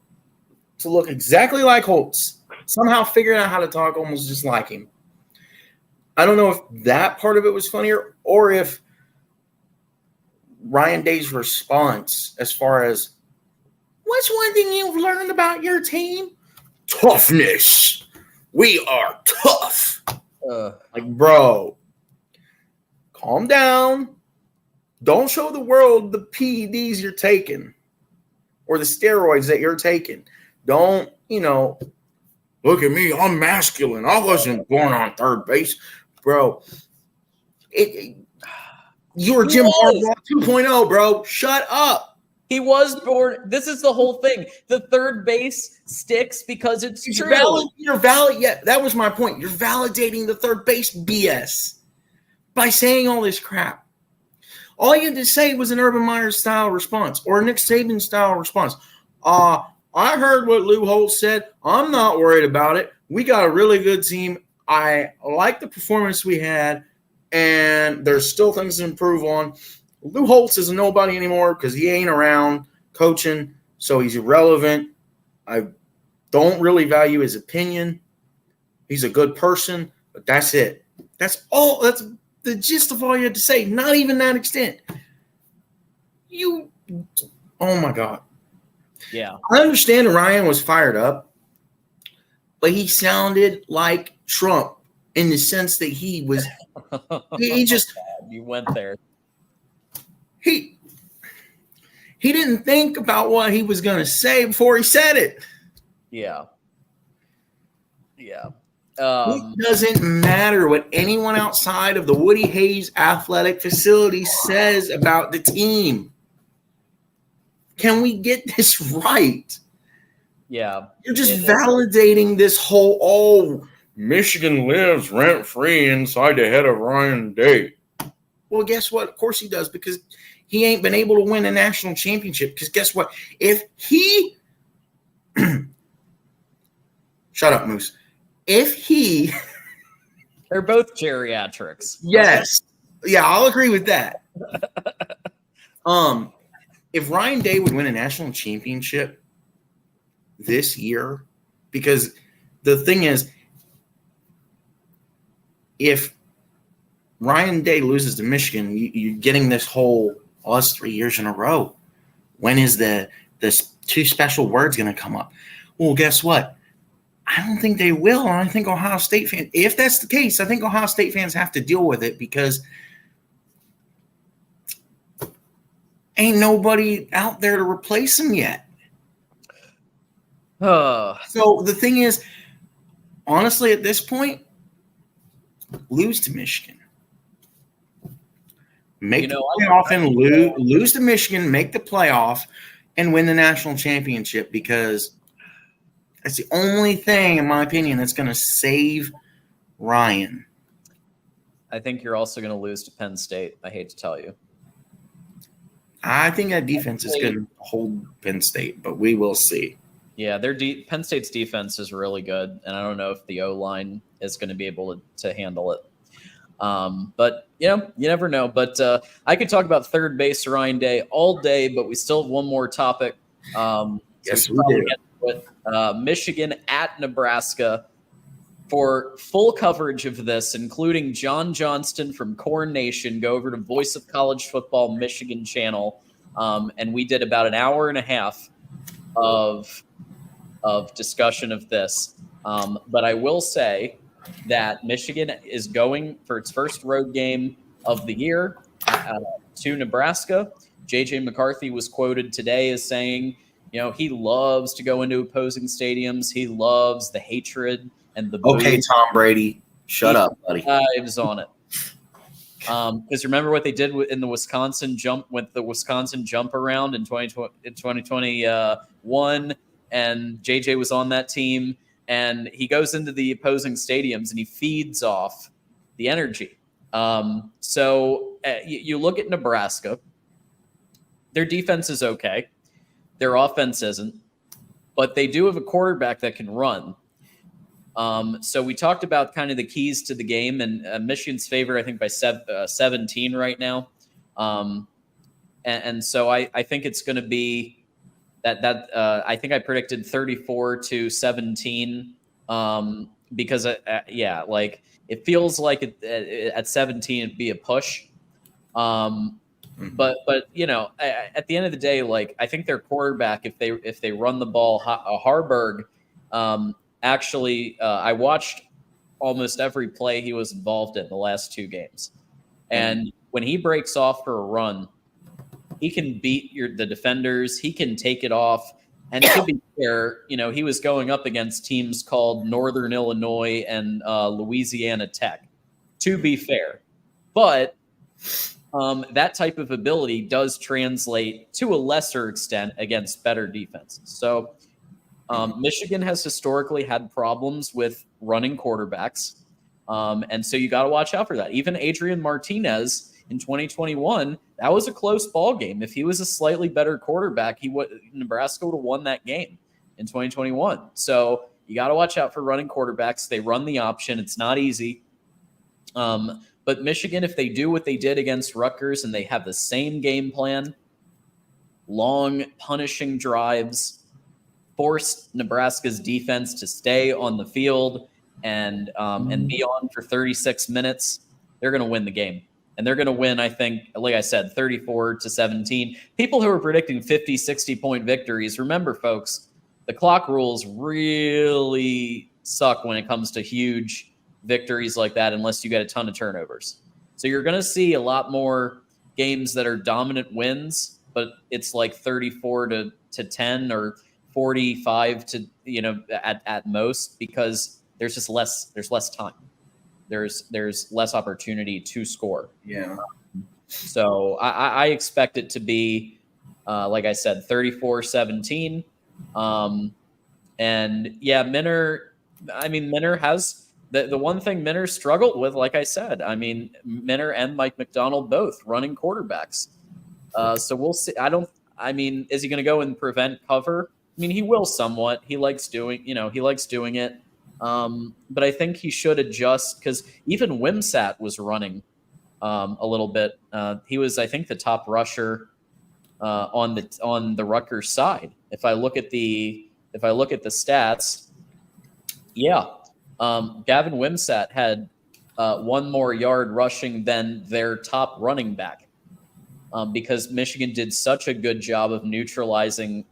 to look exactly like Holtz, somehow figured out how to talk almost just like him. I don't know if that part of it was funnier or if Ryan Day's response as far as, what's one thing you've learned about your team? Toughness. We are tough. Like, bro, calm down. Don't show the world the PEDs you're taking or the steroids that you're taking. Don't, look at me. I'm masculine. I wasn't born on third base. Bro, you're Jim Harbaugh 2.0, bro. Shut up. He was born. This is the whole thing. The third base sticks because it's true. You're valid. Yeah, that was my point. You're validating the third base BS by saying all this crap. All you had to say was an Urban Meyer style response or a Nick Saban style response. I heard what Lou Holtz said. I'm not worried about it. We got a really good team. I like the performance we had, and there's still things to improve on. Lou Holtz is a nobody anymore because he ain't around coaching, so he's irrelevant. I don't really value his opinion. He's a good person, but that's it. That's all. That's the gist of all you had to say. Not even that extent. Oh my God. Yeah. I understand Ryan was fired up, but he sounded like Trump in the sense that he was he just you went there. He didn't think about what he was going to say before he said it. Yeah. Yeah. It doesn't matter what anyone outside of the Woody Hayes athletic facility says about the team. Can we get this right? Yeah. You're just validating this whole, Michigan lives rent-free inside the head of Ryan Day. Well, guess what? Of course he does, because he ain't been able to win a national championship. Because guess what? If he – shut up, Moose. If he – they're both geriatrics. Yes. Yeah, I'll agree with that. If Ryan Day would win a national championship this year, because the thing is, if Ryan Day loses to Michigan, you're getting this whole us 3 years in a row. When is this two special words going to come up? Well, guess what? I don't think they will. And I think Ohio State fans, if that's the case, I think Ohio State fans have to deal with it because ain't nobody out there to replace him yet. So the thing is, honestly, at this point, lose to Michigan. Make the playoff and lose to Michigan, make the playoff, and win the national championship, because that's the only thing, in my opinion, that's going to save Ryan. I think you're also going to lose to Penn State. I hate to tell you. I think that defense is going to hold Penn State, but we will see. Yeah, Penn State's defense is really good, and I don't know if the O-line is going to be able to handle it. But, you never know. But I could talk about third base Ryan Day all day, but we still have one more topic. Yes, we do. Michigan at Nebraska. For full coverage of this, including John Johnston from Corn Nation, go over to Voice of College Football Michigan channel, and we did about an hour and a half of discussion of this. But I will say that Michigan is going for its first road game of the year to Nebraska. J.J. McCarthy was quoted today as saying, he loves to go into opposing stadiums. He loves the hatred and the okay, booze. Tom Brady, shut up, buddy. Dives on it. Because remember what they did in the Wisconsin jump around in 2021, and JJ was on that team, and he goes into the opposing stadiums and he feeds off the energy. So you look at Nebraska, their defense is okay, their offense isn't, but they do have a quarterback that can run. So we talked about kind of the keys to the game, and Michigan's favored, I think, by 17 right now. And so I think it's going to be that I think I predicted 34-17 because like it feels like at 17 it'd be a push. But at the end of the day, like I think their quarterback, if they run the ball, Harburg, actually, I watched almost every play he was involved in the last 2 games, and when he breaks off for a run, he can beat the defenders. He can take it off. And to be fair, he was going up against teams called Northern Illinois and Louisiana Tech, to be fair. But that type of ability does translate to a lesser extent against better defenses. So Michigan has historically had problems with running quarterbacks. And so you got to watch out for that. Even Adrian Martinez in 2021, that was a close ball game. If he was a slightly better quarterback, Nebraska would have won that game in 2021. So you got to watch out for running quarterbacks. They run the option. It's not easy. But Michigan, if they do what they did against Rutgers and they have the same game plan, long punishing drives, force Nebraska's defense to stay on the field and be on for 36 minutes, they're going to win the game. And they're going to win, I think, like I said, 34-17. People who are predicting 50, 60-point victories, remember, folks, the clock rules really suck when it comes to huge victories like that unless you get a ton of turnovers. So you're going to see a lot more games that are dominant wins, but it's like 34-10 or 45 to at most, because there's just less time. There's less opportunity to score. Yeah. So I expect it to be, like I said, 34-17. And yeah, Minner has the one thing Minner struggled with, like I said. I mean, Minner and Mike McDonald both running quarterbacks. So we'll see. Is he going to go and prevent cover? I mean, he will somewhat. He likes doing it. But I think he should adjust, because even Wimsatt was running a little bit. He was, I think, the top rusher on the Rutgers side. If I look at the stats, yeah, Gavin Wimsatt had 1 more yard rushing than their top running back, because Michigan did such a good job of neutralizing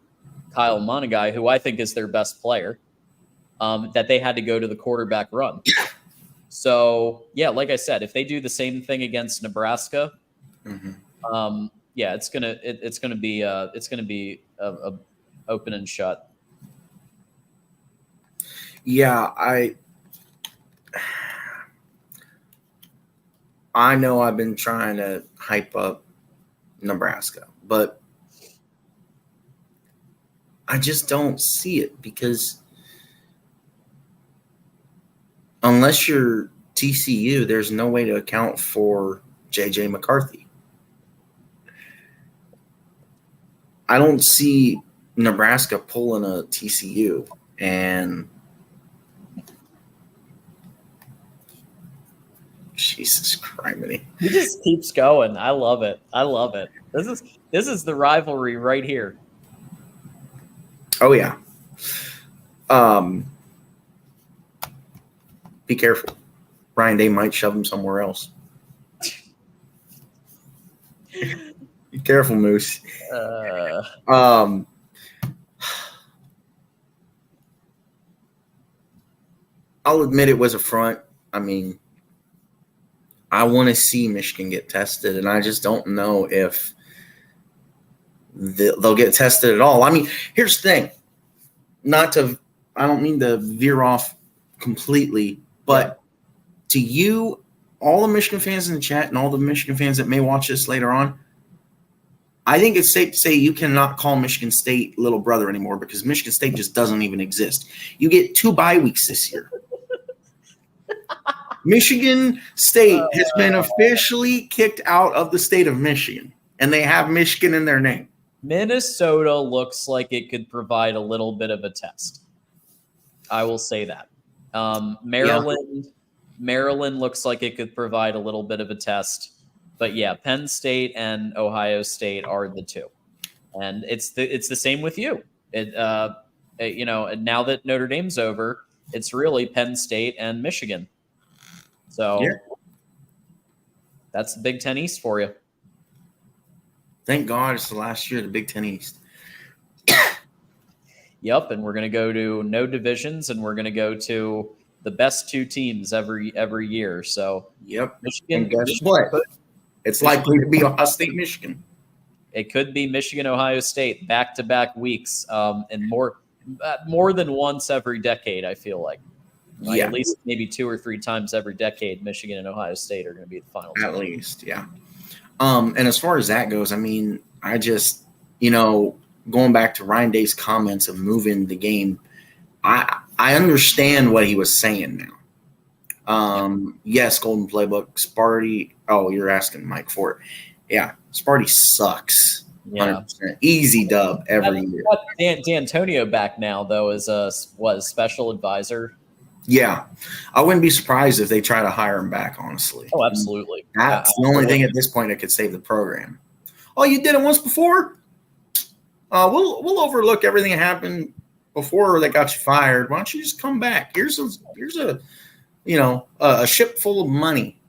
Kyle Monagai, who I think is their best player. That they had to go to the quarterback run. So yeah, like I said, if they do the same thing against Nebraska, it's gonna be a open and shut. Yeah, I know I've been trying to hype up Nebraska, but I just don't see it, because unless you're TCU, there's no way to account for J.J. McCarthy. I don't see Nebraska pulling a TCU, and Jesus criminy. He just keeps going. I love it. This is the rivalry right here. Oh yeah. Be careful. Ryan Day might shove him somewhere else. Be careful, Moose. I'll admit it was a front. I mean, I want to see Michigan get tested, and I just don't know if they'll get tested at all. I mean, here's the thing. I don't mean to veer off completely, but to you, all the Michigan fans in the chat and all the Michigan fans that may watch this later on, I think it's safe to say you cannot call Michigan State little brother anymore, because Michigan State just doesn't even exist. You get 2 bye weeks this year. Michigan State has been officially kicked out of the state of Michigan, and they have Michigan in their name. Minnesota looks like it could provide a little bit of a test. I will say that. Maryland looks like it could provide a little bit of a test. But yeah, Penn State and Ohio State are the two. And it's the same with you. Now that Notre Dame's over, it's really Penn State and Michigan. So that's the Big Ten East for you. Thank God it's the last year of the Big Ten East. Yep, and we're going to go to no divisions, and we're going to go to the best two teams every year. So yep, Michigan. And guess what? It's likely to be Ohio State, Michigan. It could be Michigan, Ohio State, back-to-back weeks, and more than once every decade. I feel like at least maybe 2 or 3 times every decade, Michigan and Ohio State are going to be the final. At least, yeah. And as far as that goes, I mean, I just, going back to Ryan Day's comments of moving the game, I understand what he was saying now. Yes, Golden Playbook, Sparty. Oh, you're asking Mike for it. Yeah, Sparty sucks. 100%. Easy dub every year. D'Antonio back now, though, as a special advisor. Yeah, I wouldn't be surprised if they try to hire him back, honestly. Oh, absolutely. That's the only thing at this point that could save the program. Oh, you did it once before? We'll overlook everything that happened before they got you fired. Why don't you just come back? Here's a ship full of money.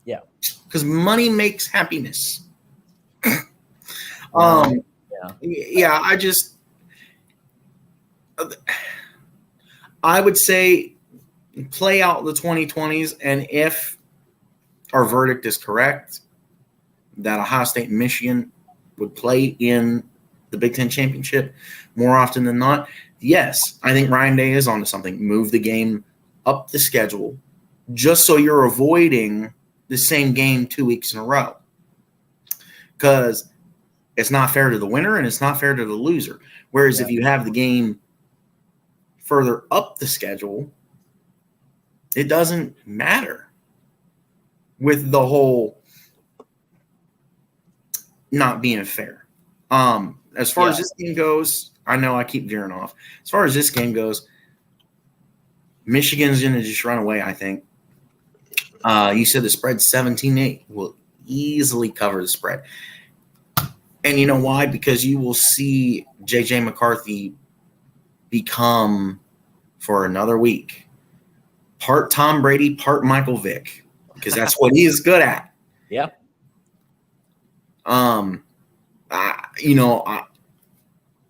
Yeah. Because money makes happiness. I would say play out the 2020s, and if our verdict is correct that Ohio State and Michigan would play in the Big Ten championship more often than not, yes, I think Ryan Day is onto something. Move the game up the schedule just so you're avoiding the same game 2 weeks in a row, because it's not fair to the winner and it's not fair to the loser. Whereas if you have the game further up the schedule, it doesn't matter with the whole not being fair. As far as this game goes, I know I keep veering off. As far as this game goes, Michigan's going to just run away, I think. You said the spread's 17-8. Will easily cover the spread. And you know why? Because you will see J.J. McCarthy become, for another week, part Tom Brady, part Michael Vick, because that's what he is good at. Yeah.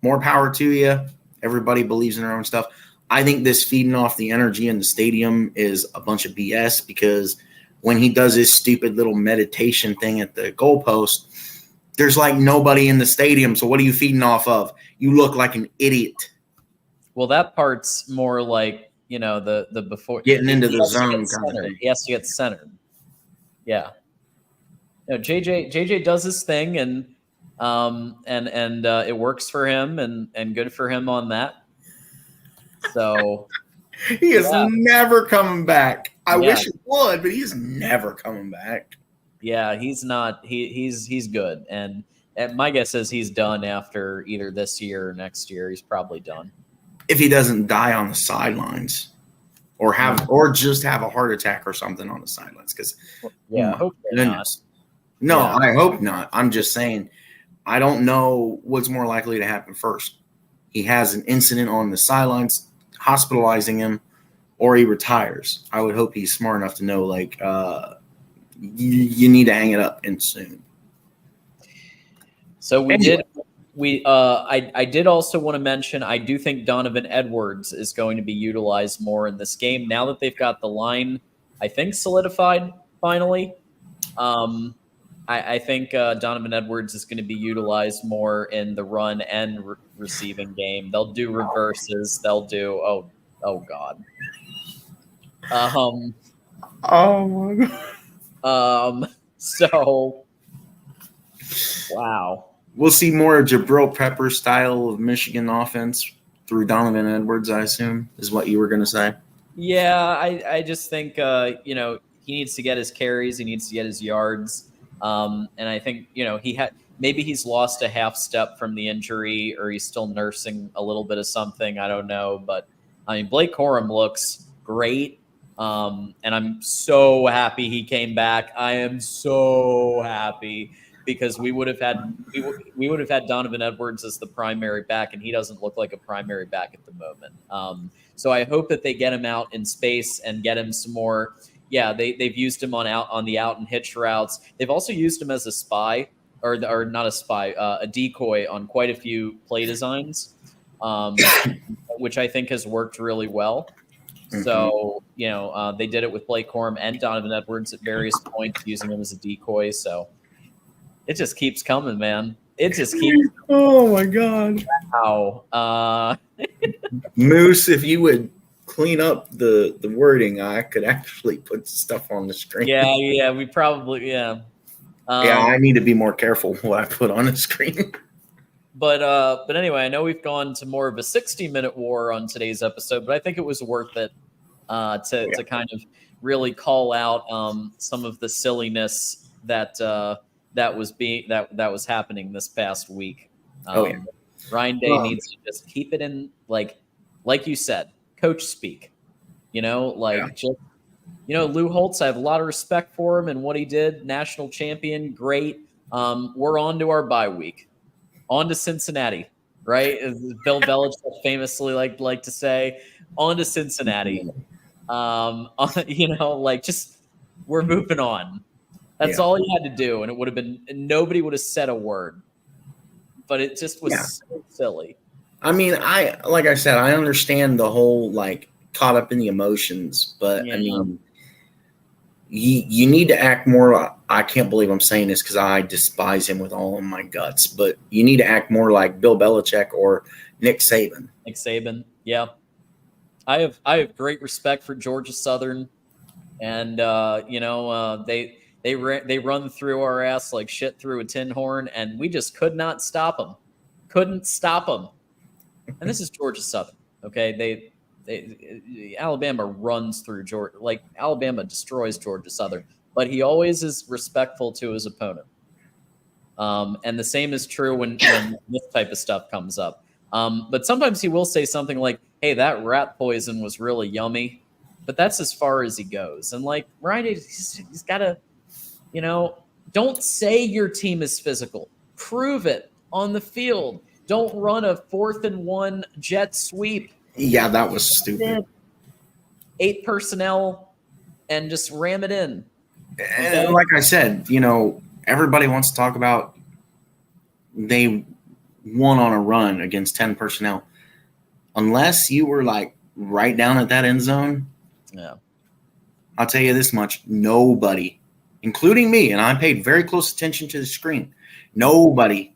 More power to you. Everybody believes in their own stuff. I think this feeding off the energy in the stadium is a bunch of BS, because when he does his stupid little meditation thing at the goalpost, there's like nobody in the stadium. So what are you feeding off of? You look like an idiot. Well, that part's more like, the before getting into the zone kind of thing. He has to get centered. Yeah. JJ does his thing, and it works for him, and good for him on that. So he is never coming back. I wish it would, but he's never coming back. Yeah, he's not. He's good, and my guess is he's done after either this year or next year. He's probably done. If he doesn't die on the sidelines, or just have a heart attack or something on the sidelines, because hopefully not. No, I hope not. I'm just saying, I don't know what's more likely to happen first. He has an incident on the sidelines, hospitalizing him, or he retires. I would hope he's smart enough to know, like, you need to hang it up and soon. So I did also want to mention, I do think Donovan Edwards is going to be utilized more in this game now that they've got the line, I think, solidified finally. I think Donovan Edwards is going to be utilized more in the run and receiving game. They'll do reverses. They'll do oh god. Oh my god. So wow. We'll see more of Jabril Pepper style of Michigan offense through Donovan Edwards, I assume, is what you were going to say. Yeah, I just think he needs to get his carries, he needs to get his yards. And I think, maybe he's lost a half step from the injury, or he's still nursing a little bit of something. I don't know. But I mean, Blake Corum looks great. And I'm so happy he came back. I am so happy because we would have had Donovan Edwards as the primary back, and he doesn't look like a primary back at the moment. So I hope that they get him out in space and get him some more. Yeah, they've used him on the out and hitch routes. They've also used him as a spy, or not a spy, a decoy on quite a few play designs, which I think has worked really well. So, they did it with Blake Corum and Donovan Edwards at various points, using him as a decoy. So it just keeps coming, man. It just keeps. Oh my God! Wow. Moose, if you would clean up the wording, I could actually put stuff on the screen. Yeah, we probably. Yeah, I need to be more careful what I put on the screen. But anyway, I know we've gone to more of a 60-minute war on today's episode, but I think it was worth it to kind of really call out some of the silliness that was happening this past week. Ryan Day needs to just keep it in, like you said, coach speak. Just Lou Holtz, I have a lot of respect for him and what he did. National champion, great. We're on to our bye week. On to Cincinnati, right? As Bill Belichick famously like to say, on to Cincinnati. Just we're moving on. That's all he had to do, and it would have been, and nobody would have said a word. But it just was so silly. I mean, like I said, I understand the whole caught up in the emotions, but I mean, you need to act more. I can't believe I'm saying this because I despise him with all of my guts, but you need to act more like Bill Belichick or Nick Saban. Nick Saban, yeah. I have great respect for Georgia Southern, and they run through our ass like shit through a tin horn, and we just could not stop them. Couldn't stop them. And this is Georgia Southern, okay? Alabama runs through Georgia, like Alabama destroys Georgia Southern, but he always is respectful to his opponent. And the same is true when this type of stuff comes up. But sometimes he will say something like, "Hey, that rat poison was really yummy," but that's as far as he goes. And Ryan, he's got to, don't say your team is physical. Prove it on the field. Don't run a 4th and 1 jet sweep. Yeah, that was stupid. 8 personnel and just ram it in. And like I said, everybody wants to talk about they won on a run against 10 personnel. Unless you were right down at that end zone, I'll tell you this much: nobody, including me, and I paid very close attention to the screen, nobody,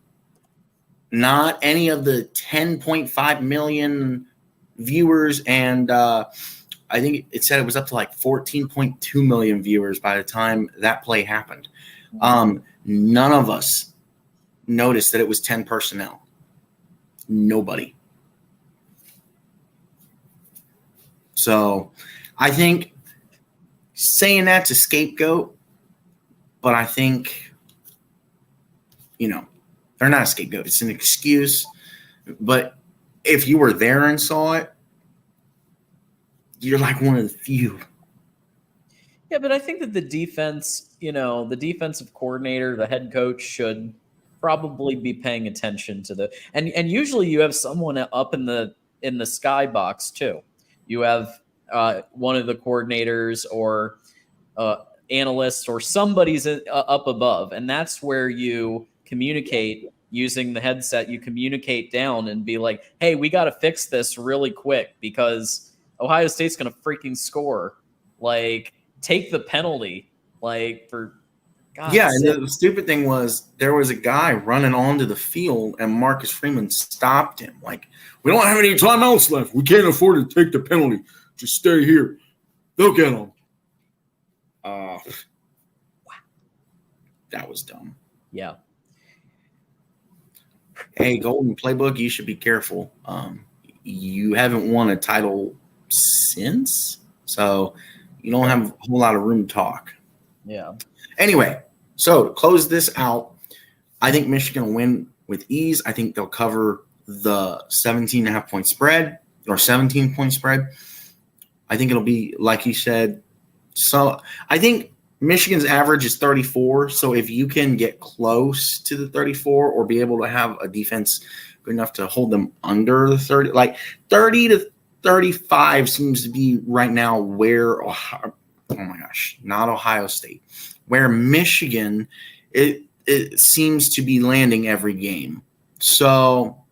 not any of the 10.5 million viewers, and I think it said it was up to 14.2 million viewers by the time that play happened. None of us noticed that it was 10 personnel. Nobody. So I think saying that's a scapegoat, but I think, they're not a scapegoat. It's an excuse. But if you were there and saw it, you're one of the few. Yeah, but I think that the defense, the defensive coordinator, the head coach should probably be paying attention to and usually you have someone up in the sky box too. You have one of the coordinators or analysts or somebody's up above, and that's where you communicate using the headset. You communicate down and be like, "Hey, we got to fix this really quick because Ohio State's going to freaking score. Take the penalty, for God's sake." And the stupid thing was there was a guy running onto the field, and Marcus Freeman stopped him. We don't have any timeouts left. We can't afford to take the penalty. Just stay here. They'll get him. Wow. That was dumb. Yeah. Hey, Golden Playbook, you should be careful. You haven't won a title since, so you don't have a whole lot of room to talk. Yeah. Anyway, so to close this out, I think Michigan will win with ease. I think they'll cover the 17.5 point spread or 17-point spread. I think it'll be, like you said, so I think Michigan's average is 34. So if you can get close to the 34 or be able to have a defense good enough to hold them under the 30, like 30 to 35 seems to be right now where Ohio, oh my gosh, not Ohio State, where Michigan, it seems to be landing every game. So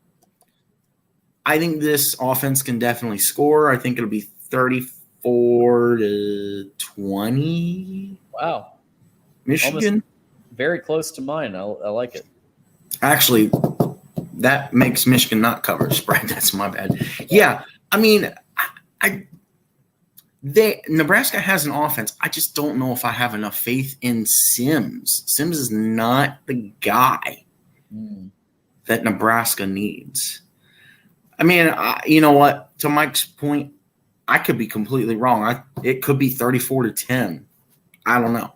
I think this offense can definitely score. I think it'll be 34 to 20. Wow. Michigan. Almost very close to mine. I like it. Actually, that makes Michigan not cover the spread. That's my bad. Yeah. I mean, Nebraska has an offense. I just don't know if I have enough faith in Sims. Sims is not the guy that Nebraska needs. I mean, you know what? To Mike's point, I could be completely wrong. It could be 34 to 10. I don't know.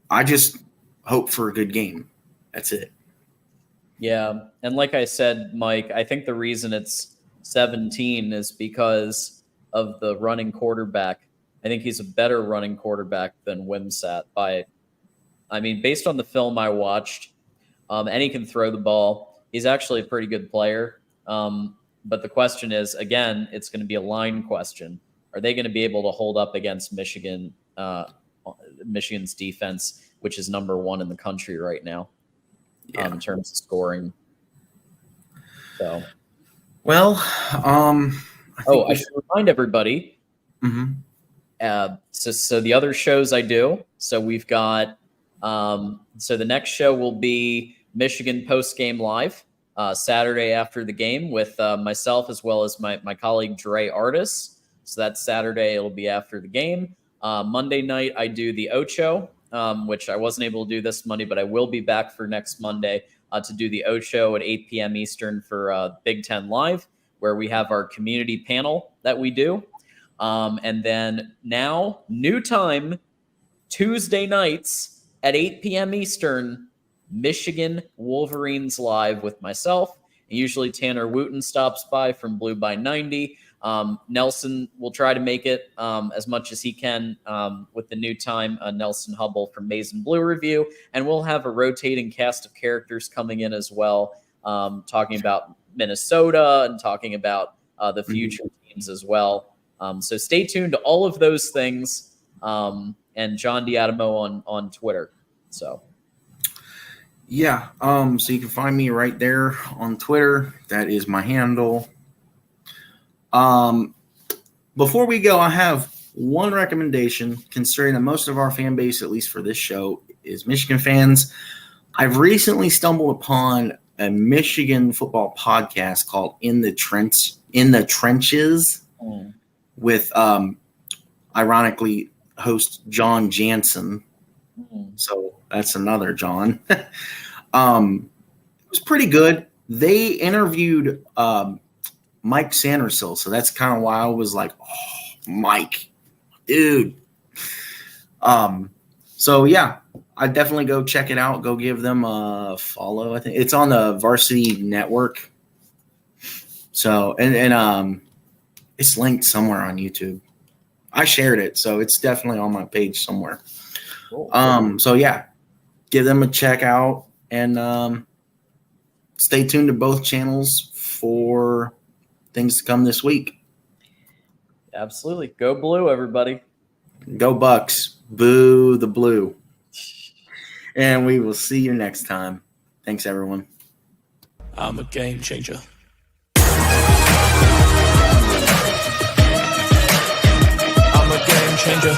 I just hope for a good game. That's it. Yeah. And like I said, Mike, I think the reason it's 17 is because of the running quarterback. I think he's a better running quarterback than Wimsatt based on the film I watched, and he can throw the ball. He's actually a pretty good player. But the question is, again, it's going to be a line question. Are they going to be able to hold up against Michigan's defense, which is number 1 in the country right now in terms of scoring? So, well, I should remind everybody. Mm-hmm. So the other shows I do. So we've got. So the next show will be Michigan Post Game Live. Saturday after the game with myself as well as my colleague Dre Artis. So that's Saturday. It'll be after the game. Monday night, I do the Ocho, which I wasn't able to do this Monday, but I will be back for next Monday to do the Ocho at 8 p.m. Eastern for Big Ten Live, where we have our community panel that we do. And then now, new time, Tuesday nights at 8 p.m. Eastern, Michigan Wolverines Live with myself. And usually Tanner Wooten stops by from Blue by 90. Nelson will try to make it as much as he can with the new time. Nelson Hubble from Maize and Blue Review. And we'll have a rotating cast of characters coming in as well, talking about Minnesota and talking about the future teams as well. So stay tuned to all of those things. And John Diadamo on Twitter. So. Yeah, so you can find me right there on Twitter. That is my handle. Before we go, I have one recommendation, considering that most of our fan base, at least for this show, is Michigan fans. I've recently stumbled upon a Michigan football podcast called In the Trenches with, ironically, host John Jansen. So that's another John. It was pretty good. They interviewed Mike Sandersill, so that's kind of why I was like, oh, Mike, dude. So yeah, I definitely go check it out. Go give them a follow. I think it's on the Varsity Network. So and it's linked somewhere on YouTube. I shared it, so it's definitely on my page somewhere. Cool. So yeah, give them a check out and stay tuned to both channels for things to come this week. Absolutely. Go Blue, everybody. Go Bucks. Boo the blue. And we will see you next time. Thanks, everyone. I'm a game changer. I'm a game changer.